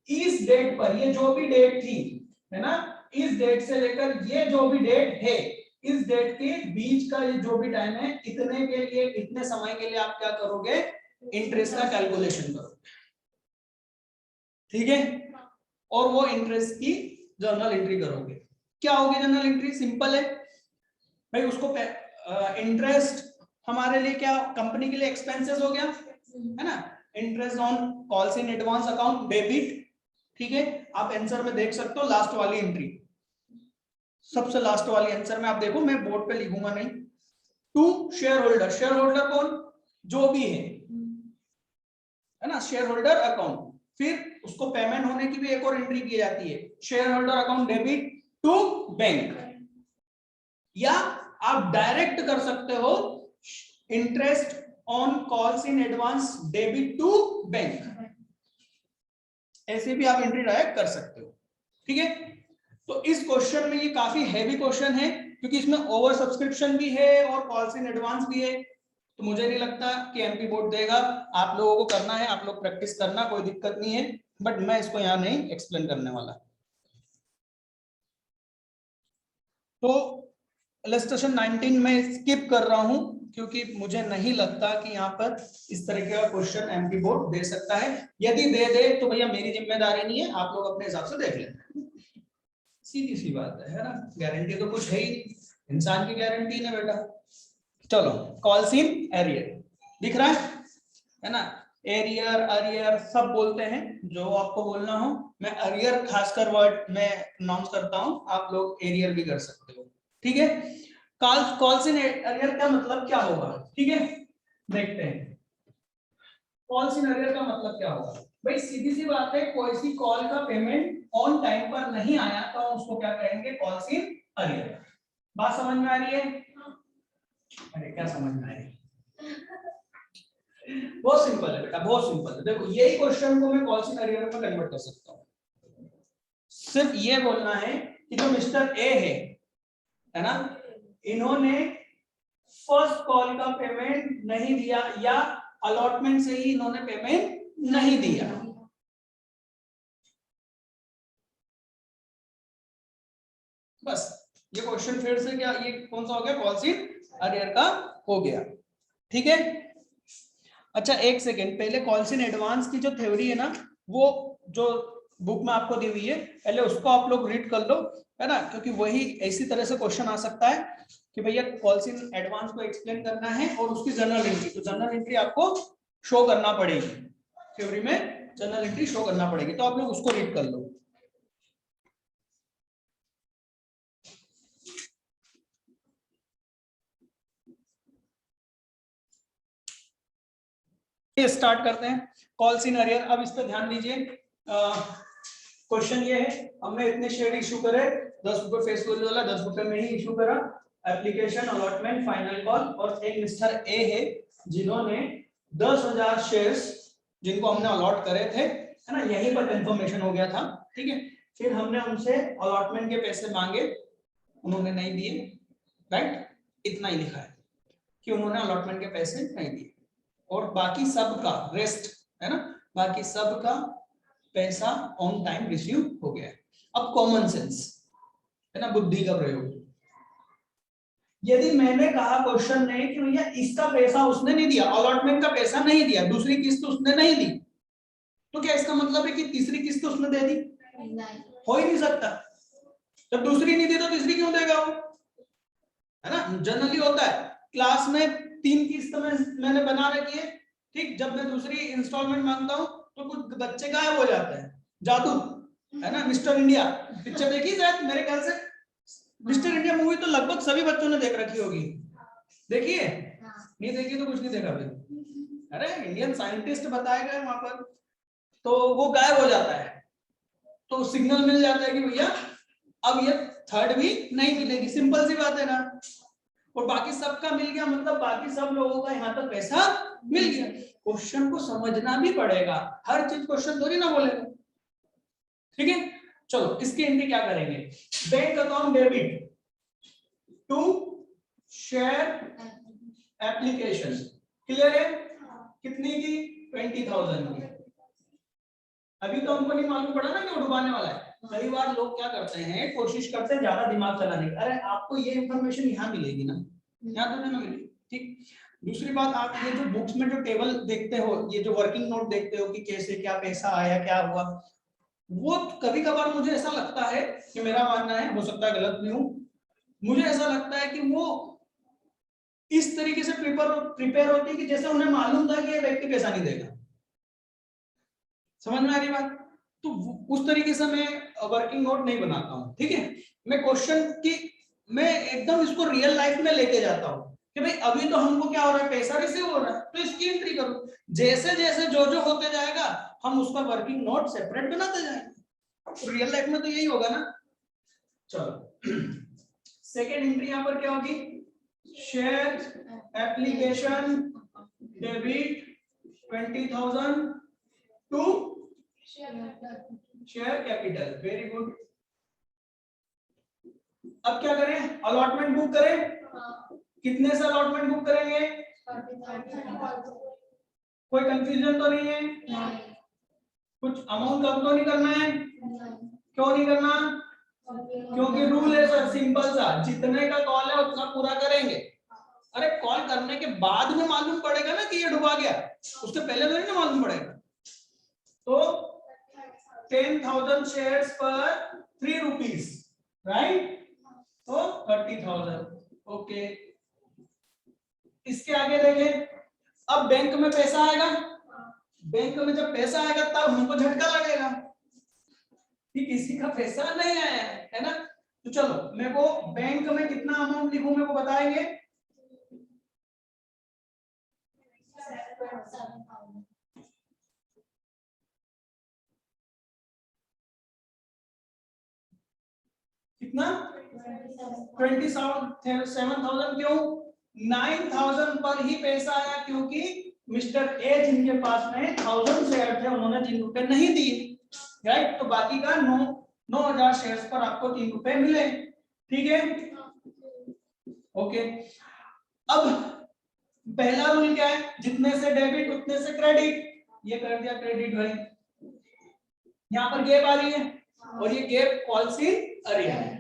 इस डेट पर, ये जो भी डेट थी, है ना, इस डेट से लेकर ये जो भी डेट है, इस डेट के बीच का ये जो भी टाइम है, इतने के लिए, इतने समय के लिए आप क्या करोगे? इंटरेस्ट का कैलकुलेशन करोगे, ठीक है, और वो इंटरेस्ट की जर्नल एंट्री करोगे। क्या होगी जर्नल एंट्री? सिंपल है भाई, उसको इंटरेस्ट हमारे लिए क्या, कंपनी के लिए एक्सपेंसेस हो गया है ना, interest on calls in advance account debit. ठीक है, आप आंसर में देख सकते हो लास्ट वाली एंट्री, सबसे लास्ट वाली आंसर में आप देखो, मैं बोर्ड पे लिखूंगा नहीं। To shareholder, shareholder कौन, जो भी है ना, शेयर होल्डर अकाउंट। फिर उसको पेमेंट होने की भी एक और एंट्री की जाती है, share holder account debit to bank, या आप डायरेक्ट कर सकते हो interest on calls in advance debit to bank, ऐसे भी आप एंट्री डायरेक्ट कर सकते हो। ठीक है, तो इस क्वेश्चन में ये काफी हैवी क्वेश्चन है, क्योंकि इसमें ओवर सब्सक्रिप्शन भी है और कॉल्स इन एडवांस भी है, तो मुझे नहीं लगता कि एमपी बोर्ड देगा। आप लोगों को करना है, आप लोग प्रैक्टिस करना, कोई दिक्कत नहीं है, बट मैं इसको यहाँ नहीं एक्सप्लेन करने वाला। तो इलस्ट्रेशन 19 में स्किप कर रहा हूं, क्योंकि मुझे नहीं लगता कि यहाँ पर इस तरह का क्वेश्चन एमपी बोर्ड दे सकता है। यदि दे दे तो भैया मेरी जिम्मेदारी नहीं है, आप लोग अपने हिसाब से देख लें, सीधी सी बात है ना, गारंटी तो कुछ है ही, इंसान की गारंटी नहीं बेटा। चलो, कॉल्स इन एरियर दिख रहा है ना, एरियर अरियर सब बोलते हैं, जो आपको बोलना हो। मैं अरियर खासकर वर्ड में अनाउंस करता हूं, आप लोग एरियर भी कर सकते हो। ठीक है, कॉल्स इन एरियर का मतलब क्या होगा, ठीक है, देखते हैं। कॉल्स इन एरियर का मतलब क्या होगा भाई, सीधी सी बात है, कोई सी कॉल का पेमेंट ऑन टाइम पर नहीं आया तो उसको क्या कहेंगे, कॉल्स इन एरियर। बात समझ में आ रही है? अरे क्या समझ में आ रही है? बहुत सिंपल है बेटा, बहुत सिंपल है। देखो यही क्वेश्चन को मैं कॉल्स इन एरियर में कन्वर्ट कर सकता हूं। सिर्फ ये बोलना है कि जो मिस्टर ए है ना, इन्होंने फर्स्ट कॉल का पेमेंट नहीं दिया, या अलॉटमेंट से ही इन्होंने पेमेंट नहीं दिया। बस ये क्वेश्चन फिर से क्या, ये कौन सा हो गया, कॉल्स इन एरियर का हो गया। ठीक है, अच्छा एक सेकेंड, पहले कॉल्स इन एडवांस की जो थ्योरी है ना, वो जो बुक में आपको दी हुई है, पहले उसको आप लोग रीड कर लो, है ना, क्योंकि वही इसी तरह से क्वेश्चन आ सकता है कि भैया कॉल्स इन एडवांस को एक्सप्लेन करना है और उसकी जर्नल एंट्री, तो जर्नल एंट्री आपको शो करना पड़ेगी, थ्योरी में जर्नल एंट्री शो करना पड़ेगी, तो आप लोग उसको रीड कर लो। स्टार्ट करते हैं कॉल्स इन एरियर। अब इस पर ध्यान दीजिए, क्वेश्चन ये है, हमने इतने शेयर इशू करे, 10 रुपए फेस वैल्यू वाला 10 रुपए में ही इशू करा, एप्लीकेशन अलॉटमेंट फाइनल कॉल, और एक मिस्टर ए है जिन्होंने 10,000 शेयर्स जिनको हमने अलॉट करे थे, है ना, यहीं पर कंफर्मेशन हो गया था। ठीक है, फिर हमने उनसे अलॉटमेंट के पैसे मांगे, उन्होंने नहीं दिए, राइट, इतना ही लिखा है कि उन्होंने अलॉटमेंट के पैसे नहीं दिए, और बाकी सब का रेस्ट, है ना, बाकी सब का पैसा ऑन टाइम रिसीव हो गया। अब कॉमन सेंस, है ना, बुद्धि का प्रयोग, यदि मैंने कहा क्वेश्चन में कि भैया इसका पैसा उसने नहीं दिया, अलॉटमेंट का पैसा नहीं दिया, दूसरी किस्त उसने नहीं दी, तो क्या इसका मतलब है कि तीसरी किस्त उसने दे दी? हो ही नहीं सकता। जब दूसरी नहीं दी तो तीसरी क्यों देगा वो, है ना। जनरली होता है क्लास में 3 किस्त में मैंने बना रखी है, ठीक, जब मैं दूसरी इंस्टॉलमेंट मांगता हूँ तो कुछ बच्चे गायब हो जाते हैं, जादू, है ना। मिस्टर इंडिया पिक्चर देखी शायद, मेरे ख्याल से मिस्टर इंडिया मूवी तो लगभग सभी बच्चों ने देख रखी होगी, देखिए नहीं देखी तो कुछ नहीं देखा फिर। अरे इंडियन साइंटिस्ट बताए गए वहां पर, तो वो गायब हो जाता है, तो सिग्नल मिल जाता है कि भैया अब ये थर्ड भी नहीं मिलेगी, सिंपल सी बात है ना। और बाकी सबका मिल गया, मतलब बाकी सब लोगों का यहाँ तक पैसा मिल गया। क्वेश्चन को समझना भी पड़ेगा, हर चीज क्वेश्चन थोड़ी ना बोलेगा। ठीक है, चलो इसकी एंट्री क्या करेंगे, bank account debit to share application, clear है, कितनी की, 20,000 की। अभी तो हमको नहीं मालूम पड़ा ना कि वो डुबाने वाला है। कई बार लोग क्या करते हैं, कोशिश करते हैं ज्यादा दिमाग चलाने की, अरे आपको ये इंफॉर्मेशन यहाँ मिलेगी ना, यहाँ तो नहीं मिलेगी। ठीक, दूसरी बात, आप ये जो बुक्स में जो टेबल देखते हो, ये जो वर्किंग नोट देखते हो कि कैसे क्या पैसा आया क्या हुआ, वो कभी कभार मुझे ऐसा लगता है कि मेरा मानना है, हो सकता है गलत भी हूं, मुझे ऐसा लगता है कि वो इस तरीके से प्रिपेयर होती है कि जैसे उन्हें मालूम था कि ये व्यक्ति पैसा नहीं देगा। समझ में आ रही बात? तो उस तरीके से मैं वर्किंग नोट नहीं बनाता हूँ, ठीक है। मैं क्वेश्चन की मैं एकदम इसको रियल लाइफ में लेके जाता हूँ कि भाई अभी तो हमको क्या हो रहा है, पैसा रिसीव हो रहा है, तो इसकी एंट्री करो। जैसे जैसे जो जो होते जाएगा हम उसका वर्किंग नोट सेपरेट बनाते जाएंगे। रियल लाइफ में तो यही होगा ना। चलो सेकेंड एंट्री यहाँ पर क्या होगी, share application debit 20,000 to share capital. Very good. अब क्या करें, अलॉटमेंट बुक करें। कितने से अलॉटमेंट बुक करेंगे, कोई कंफ्यूजन तो नहीं है, कुछ अमाउंट कम तो नहीं करना है, क्यों नहीं करना, क्योंकि रूल है सर सिंपल सा, जितने का कॉल है उतना पूरा करेंगे। अरे कॉल करने के बाद में मालूम पड़ेगा ना कि ये डूबा गया, उससे पहले तो नहीं ना मालूम पड़ेगा। तो 10,000 शेयर्स पर 3 रुपीज, राइट, तो 30,000। ओके, इसके आगे देखें, अब बैंक में पैसा आएगा, बैंक में जब पैसा आएगा तब हमको झटका लगेगा कि किसी का पैसा नहीं आया है ना। तो चलो मेरे को बैंक में कितना अमाउंट लिखूं, मेरे को बताएंगे। कितना, 27,000। क्यों, 9,000 पर ही पैसा आया, क्योंकि मिस्टर ए जिनके पास में 1,000 शेयर थे उन्होंने 3 रुपए नहीं दिए, राइट। तो बाकी का 9,000 शेयर्स पर आपको 3 रुपए मिले, ठीक है। ओके, अब पहला रूल क्या है, जितने से डेबिट उतने से क्रेडिट। ये कर दिया क्रेडिट भाई, यहाँ पर गैप आ रही है और ये गैप कॉल्स इन अरियर है,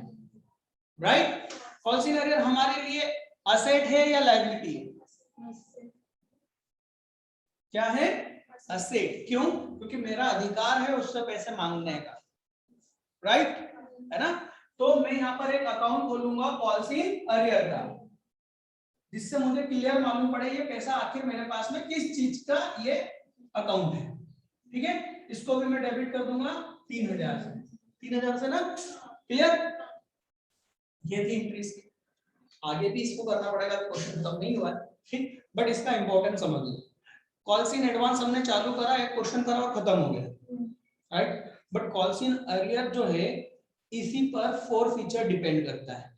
राइट। कॉल्स इन अरियर हमारे लिए असेट है या लायबिलिटी है, क्या है, असेट। क्यों, क्योंकि मेरा अधिकार है उससे पैसे मांगने का, राइट, है ना। तो मैं यहाँ पर एक अकाउंट खोलूंगा कॉल्स इन अरियर का, जिससे मुझे क्लियर मालूम पड़े ये पैसा आखिर मेरे पास में किस चीज का ये अकाउंट है, ठीक है। इसको भी मैं डेबिट कर दूंगा 3,000 से, 3,000 से ना, क्लियर। ये थी एंट्रीज की, आगे भी इसको करना पड़ेगा, क्वेश्चन खत्म नहीं हुआ, ठीक, बट इसका इंपॉर्टेंस समझ लो। कॉल्स इन एडवांस हमने चालू करा, एक क्वेश्चन करा और खत्म हो गया, right. But calls in arrear जो है इसी पर 4 फीचर डिपेंड करता है।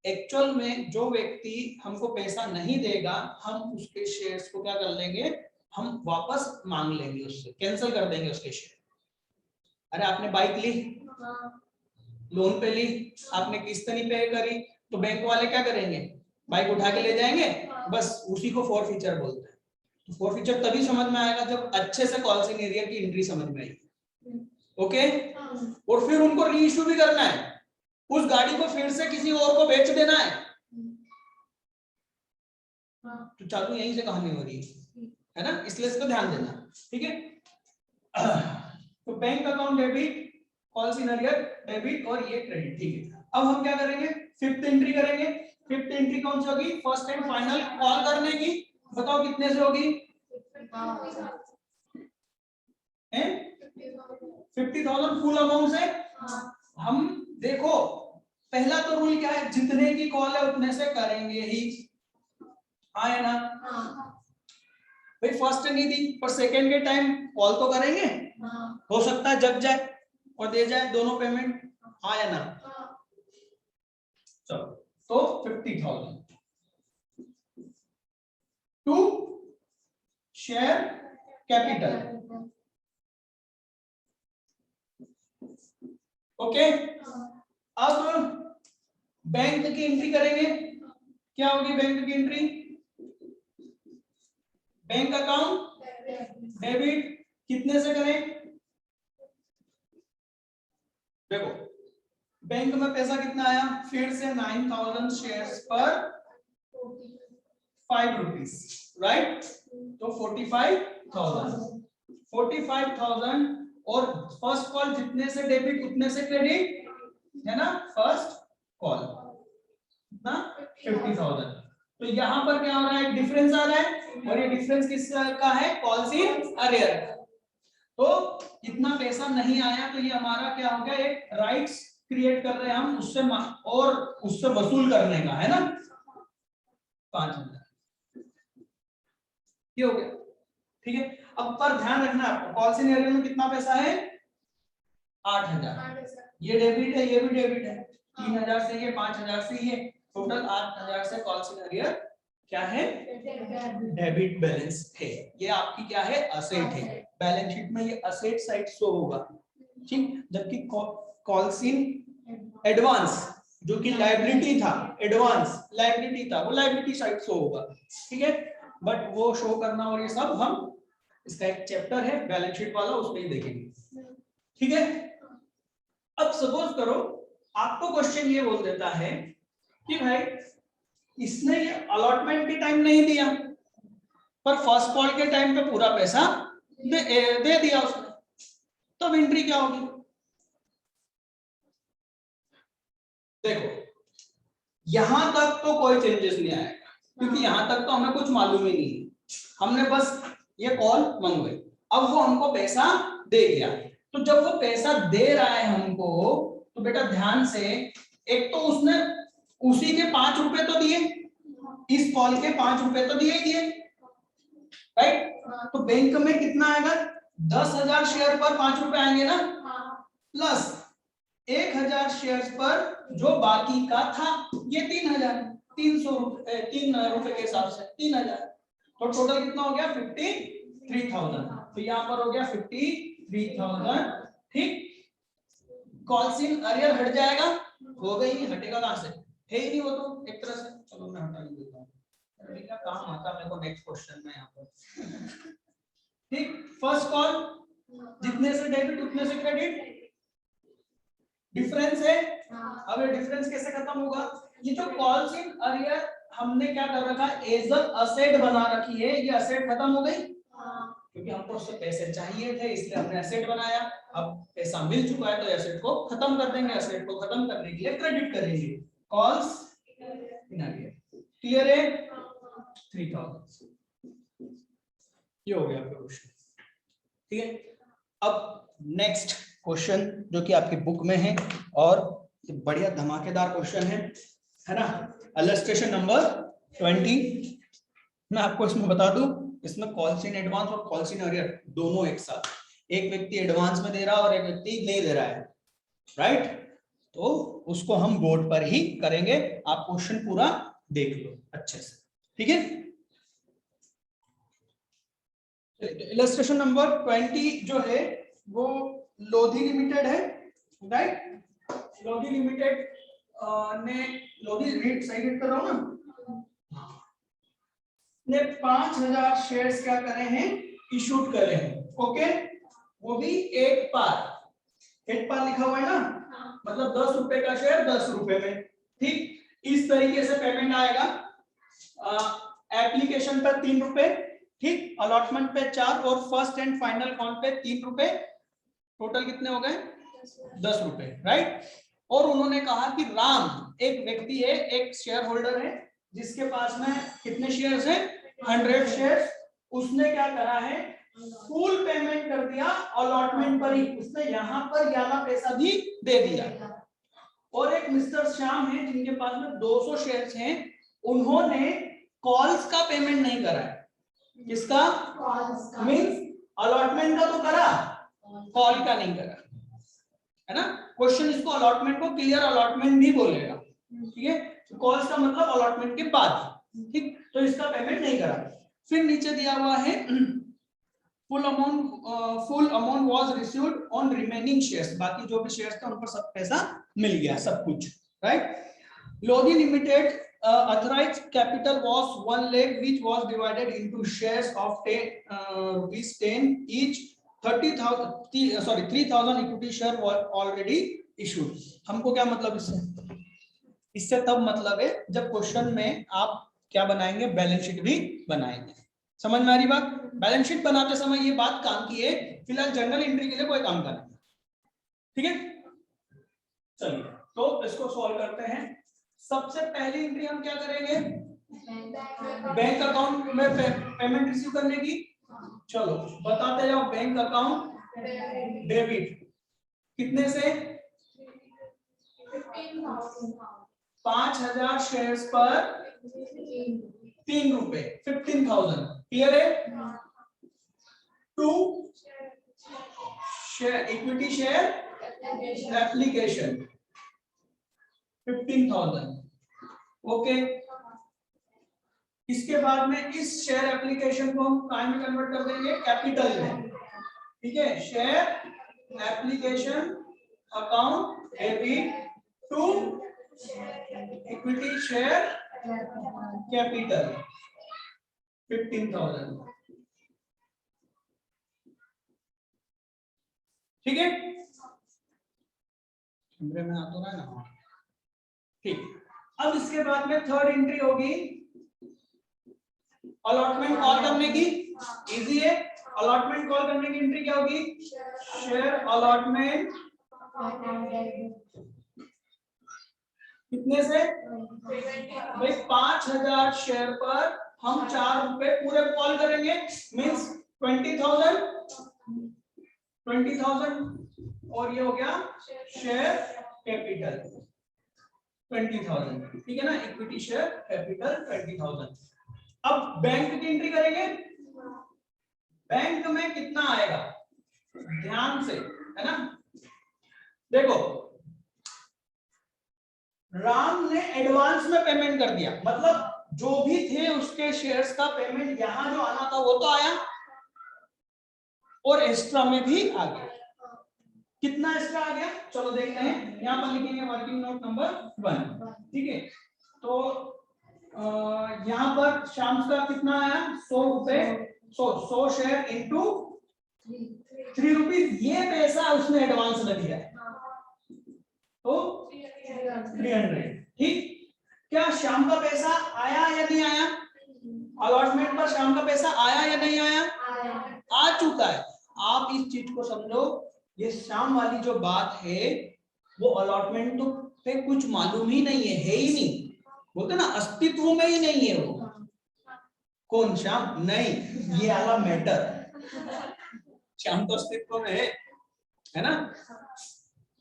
एक्चुअल में जो व्यक्ति हमको पैसा नहीं देगा, हम उसके शेयर्स को क्या कर लेंगे, हम वापस मांग लेंगे उससे, कैंसिल कर देंगे उसके शेयर। अरे आपने बाइक ली, लोन पे ली, आपने किस्त नहीं पे करी, तो बैंक वाले क्या करेंगे, बाइक उठा के ले जाएंगे, बस उसी को 4 फीचर बोलते हैं। तो 4 फीचर तभी समझ में आएगा जब अच्छे से कॉल्स इन एरियर की एंट्री समझ में आएगी, ओके। और फिर उनको री इश्यू भी करना है, उस गाड़ी को फिर से किसी और को बेच देना है। तो चालू यहीं से कहानी हो रही है ना, इसलिए इसको ध्यान देना, ठीक है। तो bank account debit, calls in arrear debit और ये क्रेडिट, ठीक है। अब हम क्या करेंगे, फिफ्थ एंट्री करेंगे। फिफ्थ एंट्री कौन सी होगी, फर्स्ट एंड फाइनल कॉल करने की। बताओ कितने से होगी, 50,000 फुल अमाउंट से। हम देखो पहला तो रूल क्या है, जितने की कॉल है उतने से करेंगे ही, आए ना भाई। फर्स्ट नहीं दी पर सेकंड के टाइम कॉल तो करेंगे, हो सकता है जग जाए और दे जाए दोनों पेमेंट, आया ना। चलो तो 50,000 टू शेयर कैपिटल, ओके। अब बैंक की एंट्री करेंगे, क्या होगी बैंक की एंट्री, बैंक अकाउंट डेबिट, कितने से करें, देखो बैंक में पैसा कितना आया, फिर से 9,000 शेयर्स पर 5 रुपीज, राइट। तो 45,000 45,000 और फर्स्ट कॉल जितने से डेबिट उतने से क्रेडिट है ना, फर्स्ट कॉल ना 50,000। तो यहाँ पर क्या हो रहा है, डिफरेंस आ रहा है, और ये डिफरेंस किसका है, कॉल्स इन अरियर। तो इतना पैसा नहीं आया तो ये हमारा क्या हो गया, एक राइट्स क्रिएट कर रहे हैं हम उससे और उससे वसूल करने का, है ना, 5,000 ये हो गया। ठीक है, अब पर ध्यान रखना आपको, कॉल्स इन अरियर में कितना पैसा है, 8,000। ये डेबिट है, ये भी डेबिट है, 3,000 से ये, 5,000 से ये, टोटल 8,000 से कॉल्स इन अरियर क्या है, डेबिट बैलेंस है। ये आपकी क्या है, असेट है, बैलेंस शीट में ये असेट साइड शो होगा, ठीक। जबकि कॉल्स इन एडवांस जो कि लायबिलिटी था, एडवांस लायबिलिटी था, वो लायबिलिटी साइड शो होगा, ठीक है। बट वो शो करना और ये सब हम, इसका एक चैप्टर है बैलेंस शीट वाला, उसमें ही देखेंगे, ठीक है। अब सपोज करो आपको क्वेश्चन ये बोल देता है कि भाई इसने ये अलॉटमेंट के टाइम नहीं दिया, पर फर्स्ट कॉल के टाइम पे पूरा पैसा दे दिया उसने, तो एंट्री क्या होगी, देखो यहां तक तो कोई चेंजेस नहीं आएगा, क्योंकि यहां तक तो हमें कुछ मालूम ही नहीं, हमने बस ये कॉल मंगवाई, अब वो हमको पैसा दे गया। तो जब वो पैसा दे रहा है हमको, तो बेटा ध्यान से, एक तो उसने उसी के 5 रुपए तो दिए, इस कॉल के 5 रुपए तो दिए ही दिए, राइट। तो बैंक में कितना आएगा, 10,000 शेयर पर 5 रुपए आएंगे ना, प्लस 1,000 शेयर्स पर जो बाकी का था, ये 3,000, 3 रुपए के हिसाब से 3,000, तो टोटल कितना हो गया, 53,000। तो यहाँ पर हो गया 53,000, ठीक। कॉल्स इन अरियर हट जाएगा, हो गई, हटेगा कहां से, है ही नहीं वो तो एक तरह से, चलो मैं हटा ही देता हूँ, क्या काम आता मेरे को नेक्स्ट क्वेश्चन में यहाँ पर, ठीक। फर्स्ट कॉल जितने से डेबिट उतने से क्रेडिट, डिफरेंस है। अब ये डिफरेंस कैसे खत्म होगा, ये जो कॉल्स इन अरियर हमने क्या कर रखा है, एज अ असेट बना रखी है, ये असेट खत्म हो गई, क्योंकि हमको उससे पैसे चाहिए थे इसलिए हमने एसेट बनाया। अब पैसा मिल चुका है तो एसेट को खत्म कर देंगे, एसेट को खत्म करने के लिए क्रेडिट करेंगे, कॉल्स इन अरियर, क्लियर है, 3,000 ये हो गया आपका क्वेश्चन, ठीक है। अब नेक्स्ट क्वेश्चन जो कि आपकी बुक में है और बढ़िया धमाकेदार क्वेश्चन है ना, इलस्ट्रेशन नंबर 20। मैं आपको इसमें बता दूं, इसमें कॉल्स इन एडवांस और कॉल्स इन अरियर दोनों एक साथ, एक व्यक्ति एडवांस में दे रहा है और एक व्यक्ति नहीं दे रहा है, राइट। तो उसको हम बोर्ड पर ही करेंगे, आप क्वेश्चन पूरा देख लो अच्छे से, ठीक है। इलस्ट्रेशन नंबर 20 जो है वो लोधी लिमिटेड है, राइट। लोधी लिमिटेड ने, लोधी रीड सही रीड कर रहा हूं ना, ने 5,000 शेयर्स क्या करे हैं, इशूड करे हैं, ओके। वो भी एक पार लिखा हुआ है ना, मतलब 10 रुपए का शेयर 10 रुपए में, ठीक। इस तरीके से पेमेंट आएगा, एप्लीकेशन पर 3 रुपए, ठीक, अलॉटमेंट पे 4 और फर्स्ट एंड फाइनल कॉल पे 3 रुपए, टोटल कितने हो गए, 10 रुपए, राइट। और उन्होंने कहा कि राम एक व्यक्ति है, एक शेयर होल्डर है, जिसके पास में कितने शेयर्स हैं, 100 शेयर्स, उसने क्या करा है, फुल पेमेंट कर दिया अलॉटमेंट पर ही, उसने यहाँ पर ज्यादा पैसा भी दे दिया। और एक मिस्टर श्याम है जिनके पास में 200 शेयर्स हैं, उन्होंने कॉल्स का पेमेंट नहीं करा है, किसका, मींस अलॉटमेंट का तो करा, कॉल का नहीं करा, है ना। क्वेश्चन इसको अलॉटमेंट को क्लियर अलॉटमेंट भी बोलेगा, ठीक है। तो कॉल्स का मतलब अलॉटमेंट के बाद, ठीक। तो इसका पेमेंट नहीं करा। फिर नीचे दिया हुआ है full amount was received on remaining shares, बाकी जो भी शेयर्स थे उन पर सब पैसा मिल गया, सब कुछ, right. Lodhi limited authorized capital was 1 lakh which was divided into shares of 10 rupees 10 each, 3,000 equity share were already issued। हमको क्या मतलब इससे तब मतलब है जब क्वेश्चन में आप क्या बनाएंगे, बैलेंस शीट भी बनाएंगे, समझ में आ रही बात, बैलेंस शीट बनाते समय ये बात काम की है, फिलहाल जर्नल एंट्री के लिए कोई काम का नहीं। ठीक है, चलिए तो इसको सॉल्व करते हैं। सबसे पहली एंट्री हम क्या करेंगे, बैंक अकाउंट में पेमेंट रिसीव करने की। चलो बताते जाओ, बैंक अकाउंट डेबिट कितने से, 5000 शेयर्स पर 3 रुपए, 15,000। क्लियर है। To share equity share application 15,000। Okay, इसके बाद में इस शेयर एप्लीकेशन को हम काय में कन्वर्ट कर देंगे, कैपिटल में। ठीक है, share application account debit to equity share capital 15,000। ठीक है, में आ तो रहा है ना। ठीक, अब इसके बाद में थर्ड एंट्री होगी अलॉटमेंट कॉल करने की। इजी है, अलॉटमेंट कॉल करने की एंट्री क्या होगी, शेयर अलॉटमेंट कितने से भाई, 5000 शेयर पर हम 4 रुपए पूरे कॉल करेंगे, मींस 20,000 और ये हो गया शेयर कैपिटल 20,000। ठीक है ना, इक्विटी शेयर कैपिटल 20,000। अब बैंक की एंट्री करेंगे, बैंक में कितना आएगा ध्यान से, है ना। देखो, राम ने एडवांस में पेमेंट कर दिया, मतलब जो भी थे उसके शेयर्स का पेमेंट यहां जो आना था वो तो आया, और एक्स्ट्रा में भी आ गया। कितना एक्स्ट्रा आ गया, चलो देखते हैं। यहां पर लिखेंगे वर्किंग नोट नंबर 1। ठीक है, तो यहां पर श्याम का कितना आया, 100 रुपए, 100 शेयर इंटू 3 रुपीज। ये पैसा उसने एडवांस में दिया है, तो 300। ठीक, क्या शाम का पैसा आया या नहीं आया, अलॉटमेंट पर शाम का पैसा आया या नहीं आया, आ चुका है। आप इस चीज को समझो, ये शाम वाली जो बात है वो अलॉटमेंट तो पे कुछ मालूम ही नहीं है ही नहीं, बोलते ना अस्तित्व में ही नहीं है वो। कौन, श्याम? नहीं, ये वाला मैटर, श्याम तो अस्तित्व में है ना,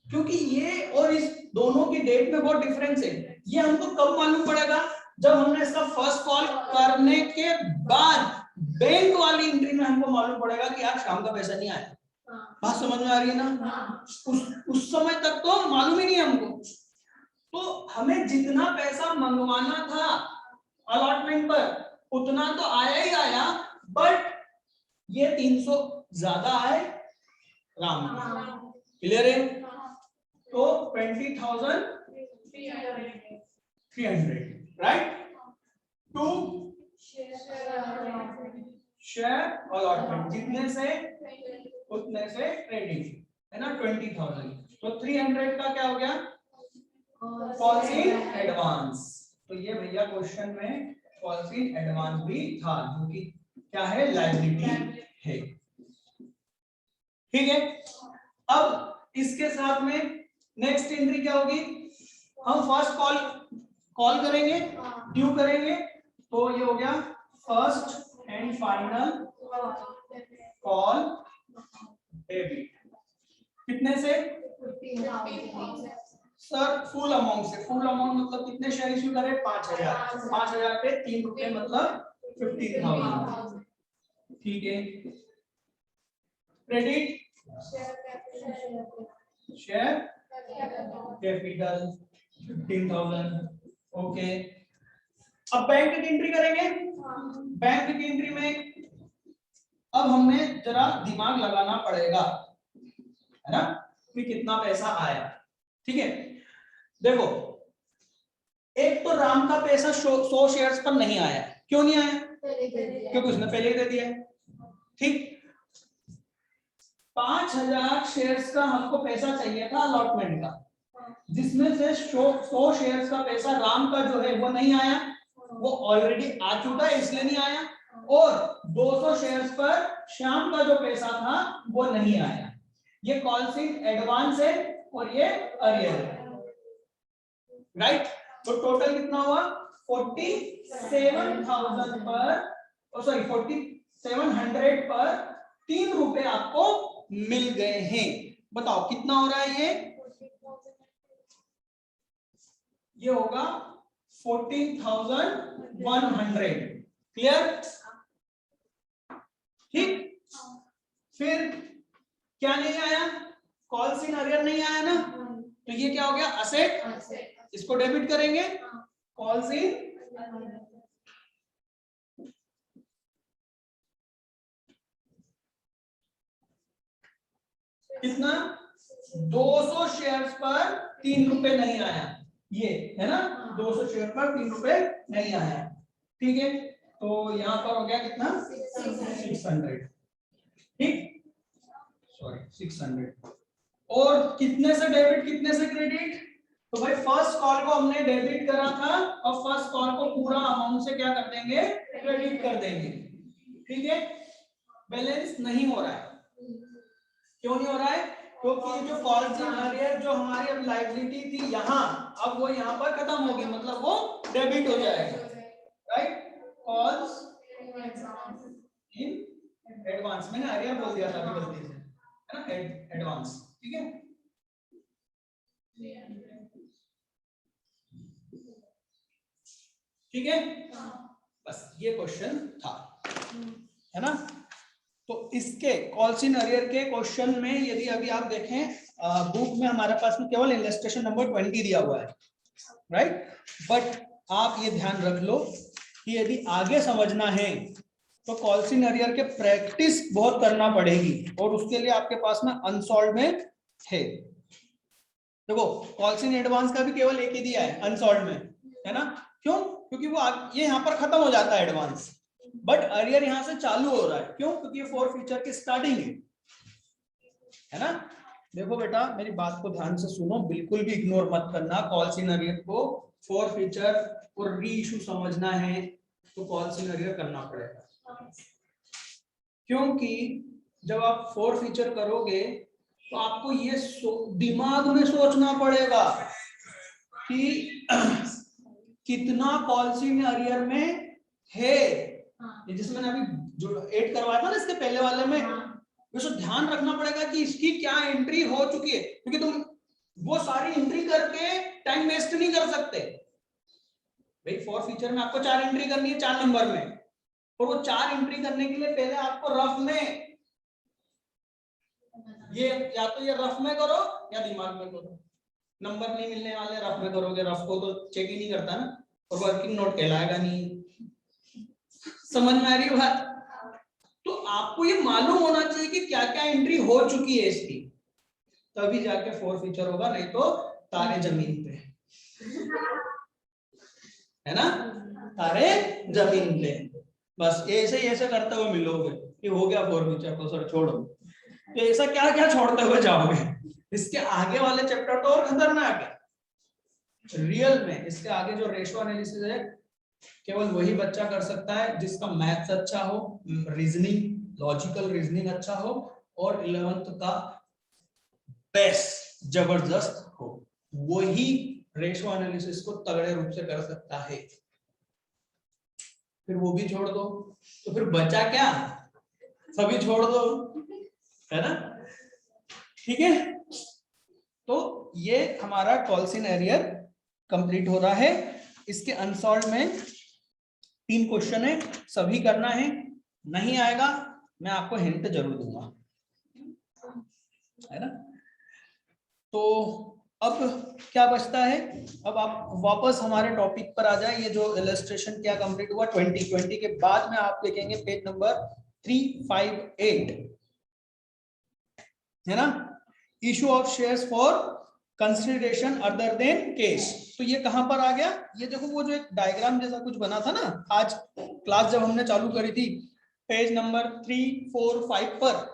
क्योंकि ये और इस दोनों की डेट में बहुत डिफरेंस है। ये हमको कब मालूम पड़ेगा, जब हमने इसका फर्स्ट कॉल करने के बाद बैंक वाली एंट्री में हमको मालूम पड़ेगा कि यार शाम का पैसा नहीं आया। बात समझ में आ रही है ना। उस समय तक तो मालूम ही नहीं हमको, तो हमें जितना पैसा मंगवाना था अलॉटमेंट पर उतना तो आया ही आया, बट ये 300 ज्यादा आए राम। क्लियर है, तो 20,300 राइट, टू शेयर अलॉटमेंट जितने से उतने से ट्रेडिंग, है ना, 20,000। तो 300 का क्या हो गया, कॉल्स इन एडवांस। तो ये भैया क्वेश्चन में कॉल्स इन एडवांस भी था, जो कि क्या है, लायबिलिटी है। ठीक है, अब इसके साथ में नेक्स्ट एंट्री क्या होगी, हम फर्स्ट कॉल करेंगे, ड्यू करेंगे, तो ये हो गया first and final call debit कितने से, सर फुल अमाउंट से। फुल अमाउंट मतलब कितने शेयर इश्यू करे, 5,000। 5,000 पे 3 रुपए मतलब 15,000। ठीक है, क्रेडिट शेयर कैपिटल 15,000। ओके, अब बैंक की एंट्री करेंगे। बैंक की एंट्री में अब हमें जरा दिमाग लगाना पड़ेगा, है ना, कि कितना पैसा आया। ठीक है, देखो, एक तो राम का पैसा 100 शेयर्स पर नहीं आया। क्यों नहीं आया, क्योंकि उसने पहले ही दे दिया है। ठीक, 5,000 शेयर्स का हमको पैसा चाहिए था अलॉटमेंट का, जिसमें से 100 शेयर्स का पैसा राम का जो है वो नहीं आया, वो ऑलरेडी आ चुका है इसलिए नहीं आया। और 200 शेयर्स पर श्याम का जो पैसा था वो नहीं आया। ये कॉल्स इन एडवांस है और ये अरियर है, राइट। तो टोटल कितना हुआ 47,000 पर, सॉरी 4700 पर 3 रुपए आपको मिल गए हैं। बताओ कितना हो रहा है ये होगा 14,100। क्लियर? ठीक। फिर क्या नहीं आया, कॉल्स इन अरियर नहीं आया ना, तो ये क्या हो गया असेट, इसको डेबिट करेंगे। कॉल्स इन कितना 200 शेयर्स पर 3 रुपए नहीं आया, ये है ना 200 शेयर पर 3 रुपए नहीं आया। ठीक है, तो यहां पर हो गया कितना 600। ठीक, सॉरी 600। और कितने से डेबिट कितने से क्रेडिट, तो भाई फर्स्ट कॉल को हमने डेबिट करा था और फर्स्ट कॉल को पूरा अमाउंट से क्या कर देंगे क्रेडिट कर देंगे। ठीक है, बैलेंस नहीं हो रहा है, क्यों नहीं हो रहा है, क्योंकि जो कॉल्स इन अरियर जो हमारी अब लायबिलिटी थी यहाँ, अब वो यहाँ पर खत्म होगी, मतलब वो डेबिट हो जाएगा, राइट। कॉल्स इन एडवांस, मैंने अरियर बोल दिया था अभी गलती से, है ना, एडवांस। ठीक है, ठीक है, बस ये क्वेश्चन था, है ना। तो इसके कॉल्स इन अरियर के क्वेश्चन में यदि अभी आप देखें बुक में हमारे पास में केवल इलस्ट्रेशन नंबर 20 दिया हुआ है, राइट। बट आप ये ध्यान रख लो कि यदि आगे समझना है तो कॉल्स इन अरियर के प्रैक्टिस बहुत करना पड़ेगी, और उसके लिए आपके पास में अनसॉल्व में है। देखो कॉल्स इन एडवांस का भी केवल एक ही दिया है अनसॉल्व में, है ना, क्यों, क्योंकि वो ये यहाँ पर खत्म हो जाता है एडवांस, बट अरियर यहां से चालू हो रहा है, क्यों, क्योंकि ये 4 फीचर की स्टार्टिंग है ना। देखो बेटा मेरी बात को ध्यान से सुनो, बिल्कुल भी इग्नोर मत करना। कॉल्स इन अरियर को 4 फीचर और री इशू समझना है तो कॉल्स इन अरियर करना पड़ेगा, क्योंकि जब आप 4 फीचर करोगे तो आपको ये दिमाग में सोचना पड़ेगा कि कितना कॉल्स इन अरियर में है, जिसमें मैंने अभी जो ऐड करवाया था ना इसके पहले वाले में, वैसे ध्यान रखना पड़ेगा कि इसकी क्या एंट्री हो चुकी है, क्योंकि तुम वो सारी एंट्री करके टाइम वेस्ट नहीं कर सकते भाई। 4 फीचर में आपको 4 एंट्री करनी है 4 नंबर में, और वो 4 एंट्री करने के लिए पहले आपको रफ में ये या तो ये रफ में करो या दिमाग में करो, नंबर नहीं मिलने वाले, रफ में करोगे, रफ को तो चेक ही नहीं करता ना, और वर्किंग नोट कहलाएगा नहीं। समझ में आ रही बात? तो आपको ये मालूम होना चाहिए कि क्या क्या एंट्री हो चुकी है इसकी, तभी जाके 4 फीचर होगा, नहीं तो तारे जमीन पे, है ना, तारे जमीन पे। बस ऐसे ही ऐसे करते हुए मिलोगे कि हो गया 4 फीचर तो सर छोड़ो, तो ऐसा क्या क्या छोड़ते हुए जाओगे। इसके आगे वाले चैप्टर तो और खतरनाक है रियल में। इसके आगे जो रेशो एनालिसिस है केवल वही बच्चा कर सकता है जिसका मैथ्स अच्छा हो, रीजनिंग लॉजिकल रीजनिंग अच्छा हो, और 11th का बेस्ट जबरदस्त हो, वही रेशो एनालिसिस को तगड़े रूप से कर सकता है। फिर वो भी छोड़ दो तो फिर बचा क्या, सभी छोड़ दो, है ना। ठीक है, तो ये हमारा कॉल्स इन अरियर कंप्लीट हो रहा है। इसके अनसॉल्व में 3 क्वेश्चन है, सभी करना है, नहीं आएगा मैं आपको हिंट जरूर दूंगा, है ना। तो अब क्या बचता है, अब आप वापस हमारे टॉपिक पर आ जाए। ये जो इलस्ट्रेशन क्या कंप्लीट हुआ 2020 के बाद में आप देखेंगे पेज नंबर 358, है ना, issue of shares for consideration other than cash. तो ये कहां पर आ गया, ये देखो वो जो एक डायग्राम जैसा कुछ बना था ना आज क्लास जब हमने चालू करी थी, पेज नंबर 345 पर,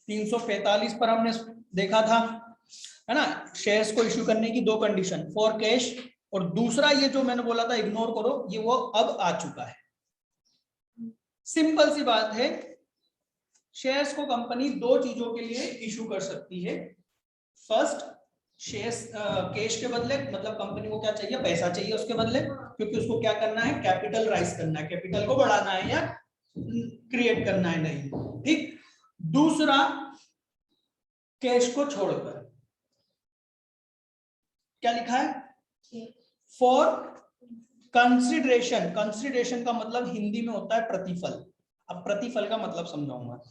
345 पर हमने देखा था, है ना, शेयर्स को इश्यू करने की 2 कंडीशन, फॉर कैश और दूसरा ये जो मैंने बोला था इग्नोर करो, ये वो अब आ चुका है। सिंपल सी बात है, शेयर्स को कंपनी दो चीजों के लिए इशू कर सकती है। फर्स्ट, शेयर्स कैश के बदले, मतलब कंपनी को क्या चाहिए, पैसा चाहिए उसके बदले, क्योंकि उसको क्या करना है, कैपिटल राइज करना है, कैपिटल को बढ़ाना है या क्रिएट करना है, नहीं, ठीक। दूसरा, कैश को छोड़कर क्या लिखा है, फॉर कंसिडरेशन। कंसिडरेशन का मतलब हिंदी में होता है प्रतिफल। अब प्रतिफल का मतलब समझाऊंगा।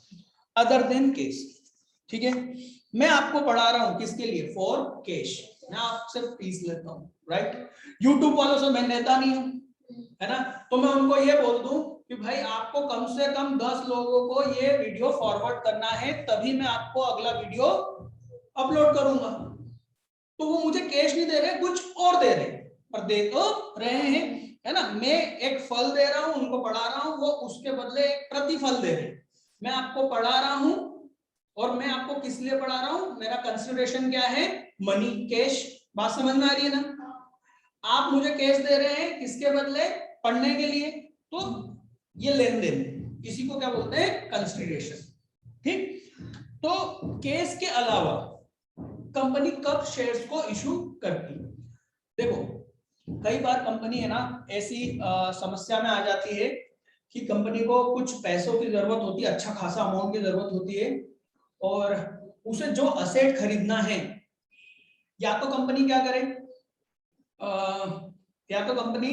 अदर देन केस, ठीक है। मैं आपको पढ़ा रहा हूं किसके लिए, फॉर कैश। मैं आपसे फीस लेता हूं, राइट। यूट्यूब वालों से मैं लेता नहीं हूं, है ना। तो मैं उनको ये बोल दूं कि भाई आपको कम से कम 10 लोगों को ये वीडियो फॉरवर्ड करना है, तभी मैं आपको अगला वीडियो अपलोड करूंगा। तो वो मुझे कैश नहीं दे रहे, कुछ और दे रहे, पर दे तो रहे हैं, है ना। मैं एक फल दे रहा हूं, उनको पढ़ा रहा हूं, वो उसके बदले एक प्रतिफल दे रहे हैं। मैं आपको पढ़ा रहा हूं, और मैं आपको किस लिए पढ़ा रहा हूं, मेरा कंसिडरेशन क्या है, मनी, कैश। बात समझ में आ रही है ना। आप मुझे कैश दे रहे हैं किसके बदले, पढ़ने के लिए, तो ये लेन देन, इसी को क्या बोलते हैं, कंसिडरेशन, ठीक। तो कैश के अलावा कंपनी कब शेयर्स को इशू करती है, देखो कई बार कंपनी है ना ऐसी समस्या में आ जाती है कि कंपनी को कुछ पैसों की जरूरत होती है, अच्छा खासा अमाउंट की जरूरत होती है, और उसे जो असेट खरीदना है, या तो कंपनी क्या करे, या तो कंपनी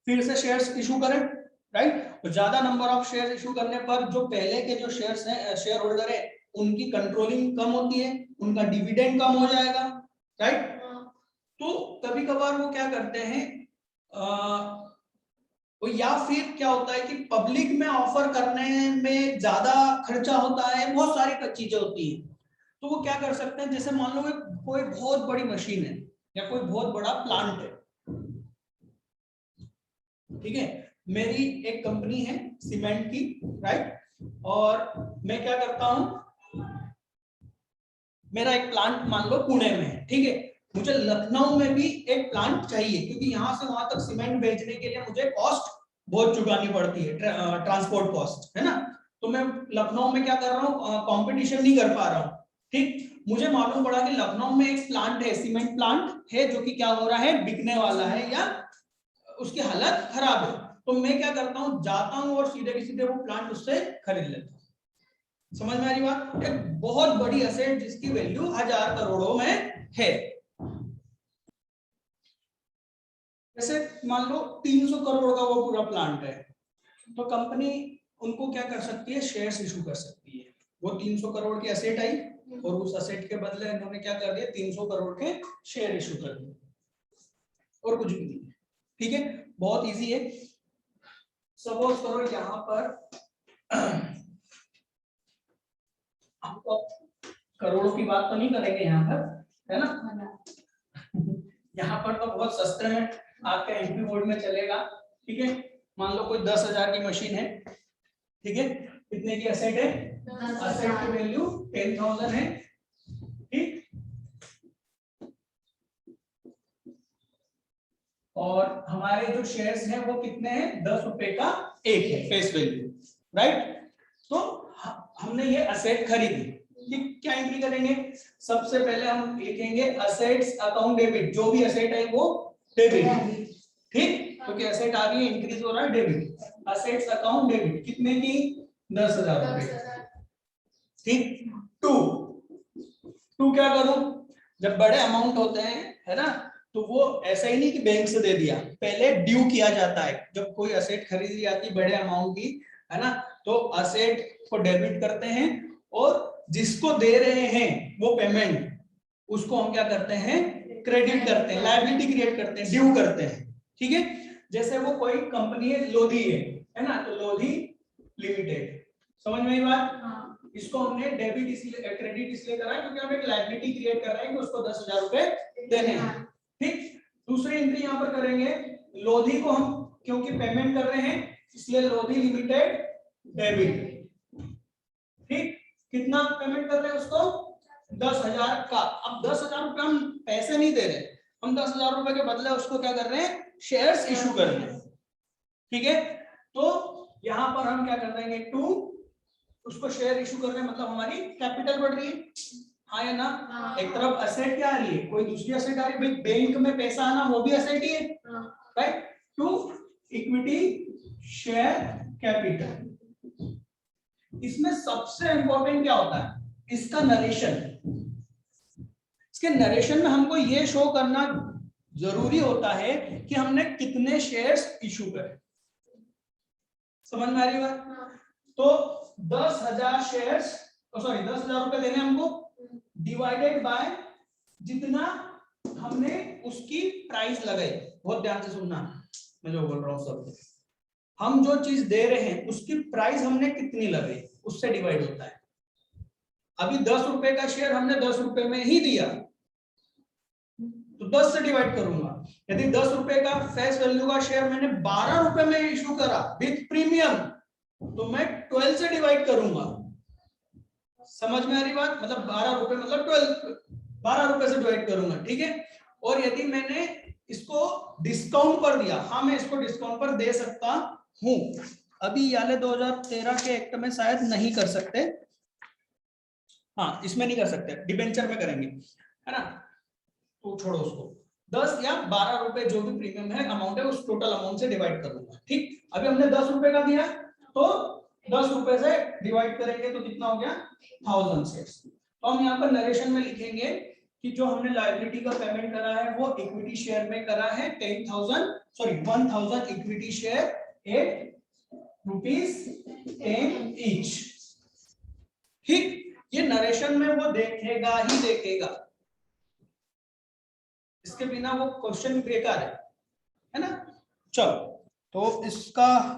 फिर से शेयर्स इशू करे, राइट। तो ज्यादा नंबर ऑफ शेयर इशू करने पर जो पहले के जो शेयर्स हैं, शेयर होल्डर है, उनकी कंट्रोलिंग कम होती है, उनका डिविडेंड कम हो जाएगा, राइट। तो कभी कभार वो क्या करते हैं, या फिर क्या होता है कि पब्लिक में ऑफर करने में ज्यादा खर्चा होता है, बहुत सारी चीजें होती है। तो वो क्या कर सकते हैं, जैसे मान लो कोई बहुत बड़ी मशीन है या कोई बहुत बड़ा प्लांट है, ठीक है। मेरी एक कंपनी है सीमेंट की, राइट, और मैं क्या करता हूं, मेरा एक प्लांट मान लो पुणे में है, ठीक है। मुझे लखनऊ में भी एक प्लांट चाहिए, क्योंकि यहां से वहां तक सीमेंट भेजने के लिए मुझे कॉस्ट बहुत चुकानी पड़ती है, ट्रांसपोर्ट कॉस्ट, है ना। तो मैं लखनऊ में क्या कर रहा हूँ, कंपटीशन नहीं कर पा रहा हूँ, ठीक। मुझे मालूम पड़ा कि लखनऊ में एक प्लांट है, सीमेंट प्लांट है, जो कि क्या हो रहा है, बिकने वाला है या उसकी हालत खराब है। तो मैं क्या करता हूँ, जाता हूँ और सीधे के सीधे वो प्लांट उससे खरीद लेता हूँ। समझ में आ रही बात, एक बहुत बड़ी एसेट जिसकी वैल्यू 1000 करोड़ों में है। जैसे मान लो 300 करोड़ का वो पूरा प्लांट है, तो कंपनी उनको क्या कर सकती है, शेयर्स इशू कर सकती है। वो 300 करोड़ की एसेट आई, और उस एसेट के बदले इन्होंने क्या कर दिया, 300 करोड़ के शेयर इशू कर दिए, और कुछ भी नहीं, ठीक है। बहुत इजी है। सपोज करो यहाँ पर हमको करोड़ों की बात तो नहीं करेंगे यहाँ पर, है ना। यहाँ पर तो बहुत सस्ते में आपके एंट्री बोर्ड में चलेगा, ठीक है। मान लो कोई 10,000 की मशीन है, ठीक है। कितने की एसेट है, एसेट की वैल्यू 10,000 है, ठीक। और हमारे जो शेयर्स हैं वो कितने हैं, 10 रुपए का एक है फेस वैल्यू, राइट। तो हमने ये एसेट खरीदी, क्या एंट्री करेंगे, सबसे पहले हम लिखेंगे असेट्स अकाउंट डेबिट, जो भी असेट है वो डेबिट, ठीक, क्योंकि एसेट आ रही है, इंक्रीज हो रहा है, डेबिट, असेट्स अकाउंट डेबिट, कितने की, 10,000 रुपए, ठीक। टू क्या करूं, जब बड़े अमाउंट होते हैं, है ना, तो वो ऐसा ही नहीं कि बैंक से दे दिया, पहले ड्यू किया जाता है। जब कोई असेट खरीदी जाती है बड़े अमाउंट की, है ना, तो असेट को डेबिट करते हैं, और जिसको दे रहे हैं वो पेमेंट, उसको हम क्या करते हैं, क्रेडिट करते हैं, लायबिलिटी क्रिएट करते हैं, ड्यू करते हैं, ठीक है। जैसे वो कोई कंपनी है, लोधी है ना, तो लोधी लिमिटेड, समझ में आई बात। इसको हमने डेबिट इसलिए, क्रेडिट इसलिए करा है क्योंकि हम एक लायबिलिटी क्रिएट कर रहे हैं कि उसको 10,000 रुपए देने हैं, ठीक। दूसरी एंट्री यहाँ पर करेंगे, लोधी को हम क्योंकि पेमेंट कर रहे हैं, इसलिए लोधी लिमिटेड डेबिट, ठीक। कितना पेमेंट कर रहे हैं उसको, 10,000 का। अब 10,000 रुपए हम पैसे नहीं दे रहे, हम 10,000 रुपए के बदले उसको क्या कर रहे हैं, शेयर्स इशू कर रहे हैं। ठीक है, तो यहां पर हम क्या कर देंगे, 2 उसको शेयर इशू कर रहे हैं, मतलब हमारी कैपिटल बढ़ रही है, हाँ या ना? एक तरफ एसेट क्या आ रही है, कोई दूसरी एसेट आ रही है, भाई बैंक में पैसा आना वो भी एसेट ही है, right? To equity share capital. इसमें सबसे इंपॉर्टेंट क्या होता है, इसका नरेशन। इसके नरेशन में हमको ये शो करना जरूरी होता है कि हमने कितने शेयर्स इशू करे। समझ में आ रही बात? तो 10,000 शेयर्स, सॉरी 10,000 रुपए देने हमको, डिवाइडेड बाय जितना हमने उसकी प्राइस लगाई। बहुत ध्यान से सुनना मैं जो बोल रहा हूँ सब, हम जो चीज दे रहे हैं उसकी प्राइस हमने कितनी लगाई उससे डिवाइड होता है। अभी 10 रुपए का शेयर हमने 10 रुपए में ही दिया, तो 10 से डिवाइड करूंगा। यदि 10 रुपए का फेस वैल्यू का शेयर मैंने 12 रुपए में इशू करा विद प्रीमियम, तो मैं 12 से डिवाइड करूंगा। समझ में आ रही बात? मतलब 12 रुपए मतलब 12 रुपए से डिवाइड करूंगा, ठीक है। और यदि मैंने इसको डिस्काउंट पर दिया, हाँ मैं इसको डिस्काउंट पर दे सकता हूं, अभी याले 2013 के एक्ट में शायद नहीं कर सकते, हाँ इसमें नहीं कर सकते, डिबेंचर में करेंगे, है ना? तो छोड़ो उसको, 10 या 12 रुपए जो भी प्रीमियम है अमाउंट है उस टोटल अमाउंट से डिवाइड कर दूंगा। ठीक, अभी हमने 10 रुपए का दिया तो 10 रुपए से डिवाइड करेंगे तो कितना हो गया, 1000 शेयर्स। तो हम यहाँ पर नरेशन में लिखेंगे कि जो हमने लायबिलिटी का पेमेंट करा है वो इक्विटी शेयर में करा है 1000 इक्विटी शेयर एट ₹10 ईच। ठीक, ये नरेशन में वो देखेगा ही देखेगा, इसके बिना वो क्वेश्चन बेकार है ना? चलो, तो इसका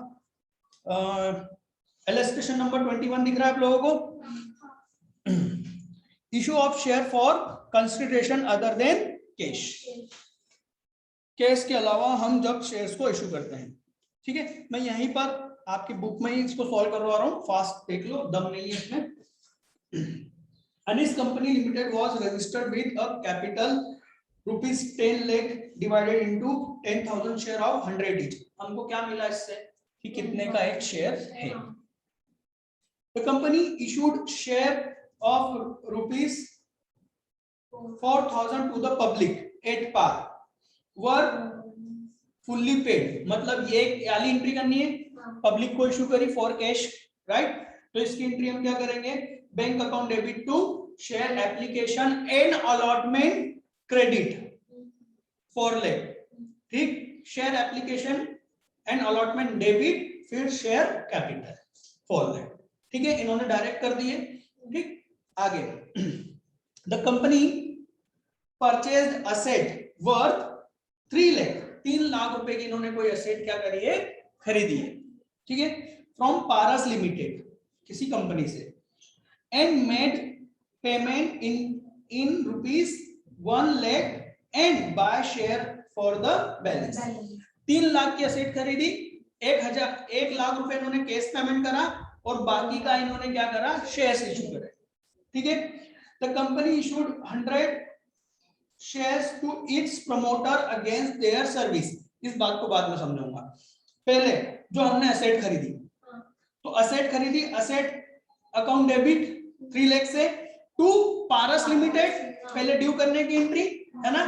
इलस्ट्रेशन नंबर 21 दिख रहा है आप लोगों को। Issue of share for consideration other than cash. Cash के अलावा हम जब शेयर्स को इशू करते हैं, ठीक है, मैं यहीं पर आपकी बुक में ही इसको सॉल्व करवा रहा हूं, फास्ट देख लो, दम नहीं है इसमें। Anis company limited was registered with a capital ₹10 lakh divided into 10,000 share of 100 each. हमको क्या मिला इससे कि कितने का एक शेयर है। The company issued share of ₹4,000 to the public at par वर फुल्ली पेड, मतलब ये वाली एंट्री करनी है, पब्लिक को इशू करी फॉर कैश, राइट? तो इसकी एंट्री हम क्या करेंगे, bank account debit to share application and allotment credit 4 lakh. ठीक, share application and allotment debit, फिर शेयर कैपिटल 4 लाख। ठीक है, इन्होंने डायरेक्ट कर दिए। ठीक, आगे the company purchased asset worth 3 lakh, 3 lakh रुपए की इन्होंने कोई असेट क्या करी है, खरीदी है, ठीक है, फ्रॉम पारस लिमिटेड, किसी कंपनी से, and made payment in ₹1 lakh and by share for the balance. 3 lakh की असेट खरीदी, 1 लाख रुपए इन्होंने कैश पेमेंट करा और बाकी का इन्होंने क्या करा, शेयर्स इशू करे। ठीक है, the company issued 100 shares to its promoter against their service. इस बात को बाद में समझाऊंगा, पहले जो हमने असेट खरीदी, तो असेट खरीदी, असेट अकाउंट डेबिट 3 लाख से टू पारस लिमिटेड, पहले ड्यू करने की एंट्री है ना,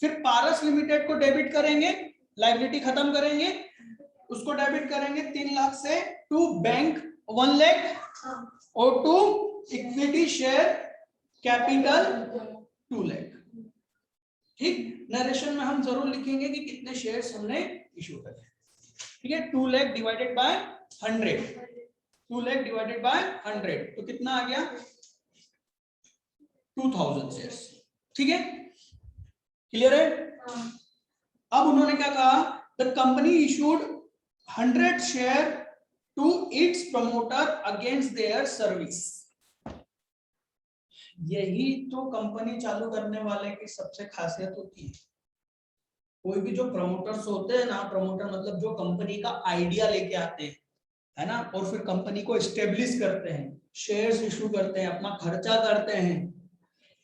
फिर पारस लिमिटेड को डेबिट करेंगे, लायबिलिटी खत्म करेंगे, उसको डेबिट करेंगे 3 लाख से टू बैंक 1 लाख और to equity share capital 2 lakh. ठीक, नरेशन में हम जरूर लिखेंगे कि कितने शेयर्स हमने इशू करे। ठीक है, 2 lakh divided by 100, 2 lakh divided by 100 तो कितना आ गया, 2000 शेयर्स। ठीक है, क्लियर है? अब उन्होंने क्या कहा, the company issued 100 share to its promoter against their service. यही तो कंपनी चालू करने वाले की सबसे खासियत होती है। कोई भी जो प्रमोटर्स होते हैं ना, प्रमोटर मतलब जो कंपनी का आइडिया लेके आते हैं, है ना, और फिर कंपनी को एस्टेब्लिश करते हैं, शेयर्स इशू करते हैं, अपना खर्चा करते हैं,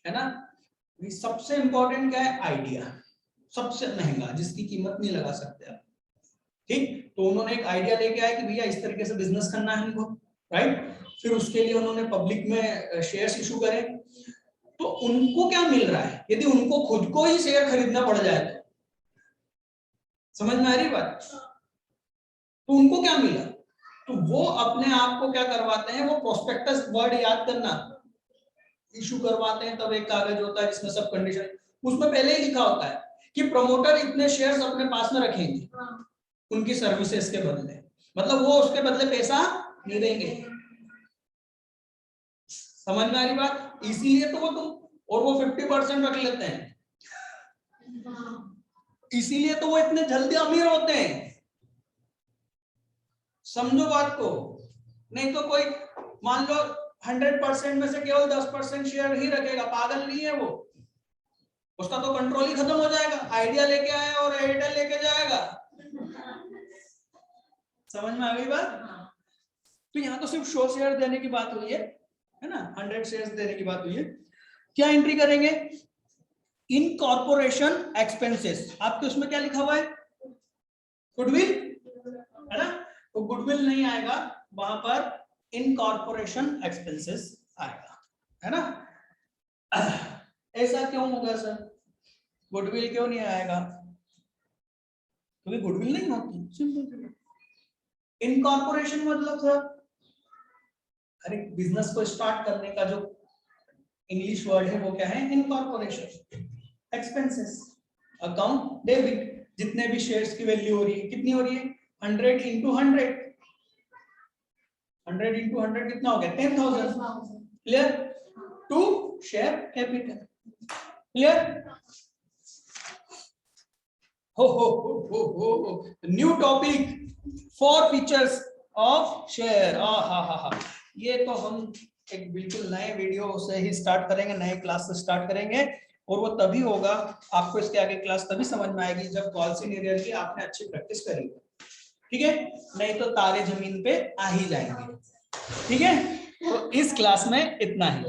है ना, सबसे इंपॉर्टेंट क्या है, आइडिया। सबसे महंगा, जिसकी कीमत नहीं लगा सकते आप। ठीक, तो उन्होंने एक आइडिया लेके आए कि भैया इस तरीके से बिजनेस करना है हमको, राइट। फिर उसके लिए उन्होंने पब्लिक में शेयर्स इशू करे। तो उनको क्या मिल रहा है यदि उनको खुद को ही शेयर खरीदना पड़ जाए तो? समझ में आ रही बात? तो उनको क्या मिला? तो वो अपने आप को क्या करवाते हैं, वो प्रोस्पेक्टस वर्ड याद करना, इशू करवाते हैं। तब एक कागज होता है जिसमें सब कंडीशन, उसमें पहले ही लिखा होता है कि प्रमोटर इतने शेयर्स अपने पास में रखेंगे उनकी सर्विसेज के बदले, मतलब वो उसके बदले पैसा नहीं देंगे। समझ में आ रही बात? इसीलिए तो वो तुम और वो 50% रख लेते हैं, इसीलिए तो वो इतने जल्दी अमीर होते हैं। समझो बात को। नहीं तो कोई मान लो 100% में से केवल 10% शेयर ही रखेगा, पागल नहीं है वो, उसका तो कंट्रोल ही खत्म हो जाएगा। आइडिया लेके आया और एयरटेल लेके जाएगा। समझ में आ गई बात? तो यहाँ तो सिर्फ शो शेयर देने की बात हुई है ना, 100 शेयर्स देने की बात हुई है। क्या एंट्री करेंगे? Incorporation expenses. आपके उसमें क्या लिखा हुआ है? गुडविल, है ना? तो गुडविल नहीं आएगा वहां पर, इनकॉर्पोरेशन एक्सपेंसेस आएगा, है ना? ऐसा क्यों होगा सर? गुडविल क्यों नहीं आएगा? क्योंकि गुडविल नहीं होती, सिंपल। इनकॉर्पोरेशन मतलब सर, अरे बिजनेस को स्टार्ट करने का जो इंग्लिश वर्ड है वो क्या है? इनकॉर्पोरेशन। एक्सपेंसेस, अकाउंट डेबिट, जितने भी शेयर्स की वैल्यू हो रही है, कितनी हो रही है? 100 इंटू 100, 100 इंटू 100 कितना हो गया? 10,000। Clear? To share capital. Clear? हो new topic, 4 features of share. हा, ये तो हम एक बिल्कुल नए वीडियो से ही स्टार्ट करेंगे, नए क्लास से स्टार्ट करेंगे, और वो तभी होगा, आपको इसके आगे क्लास तभी समझ में आएगी जब कॉल्स इन एरिया की आपने अच्छी प्रैक्टिस करी। ठीक है? नहीं तो तारे जमीन पे आ ही जाएंगे। ठीक है? तो इस क्लास में इतना ही।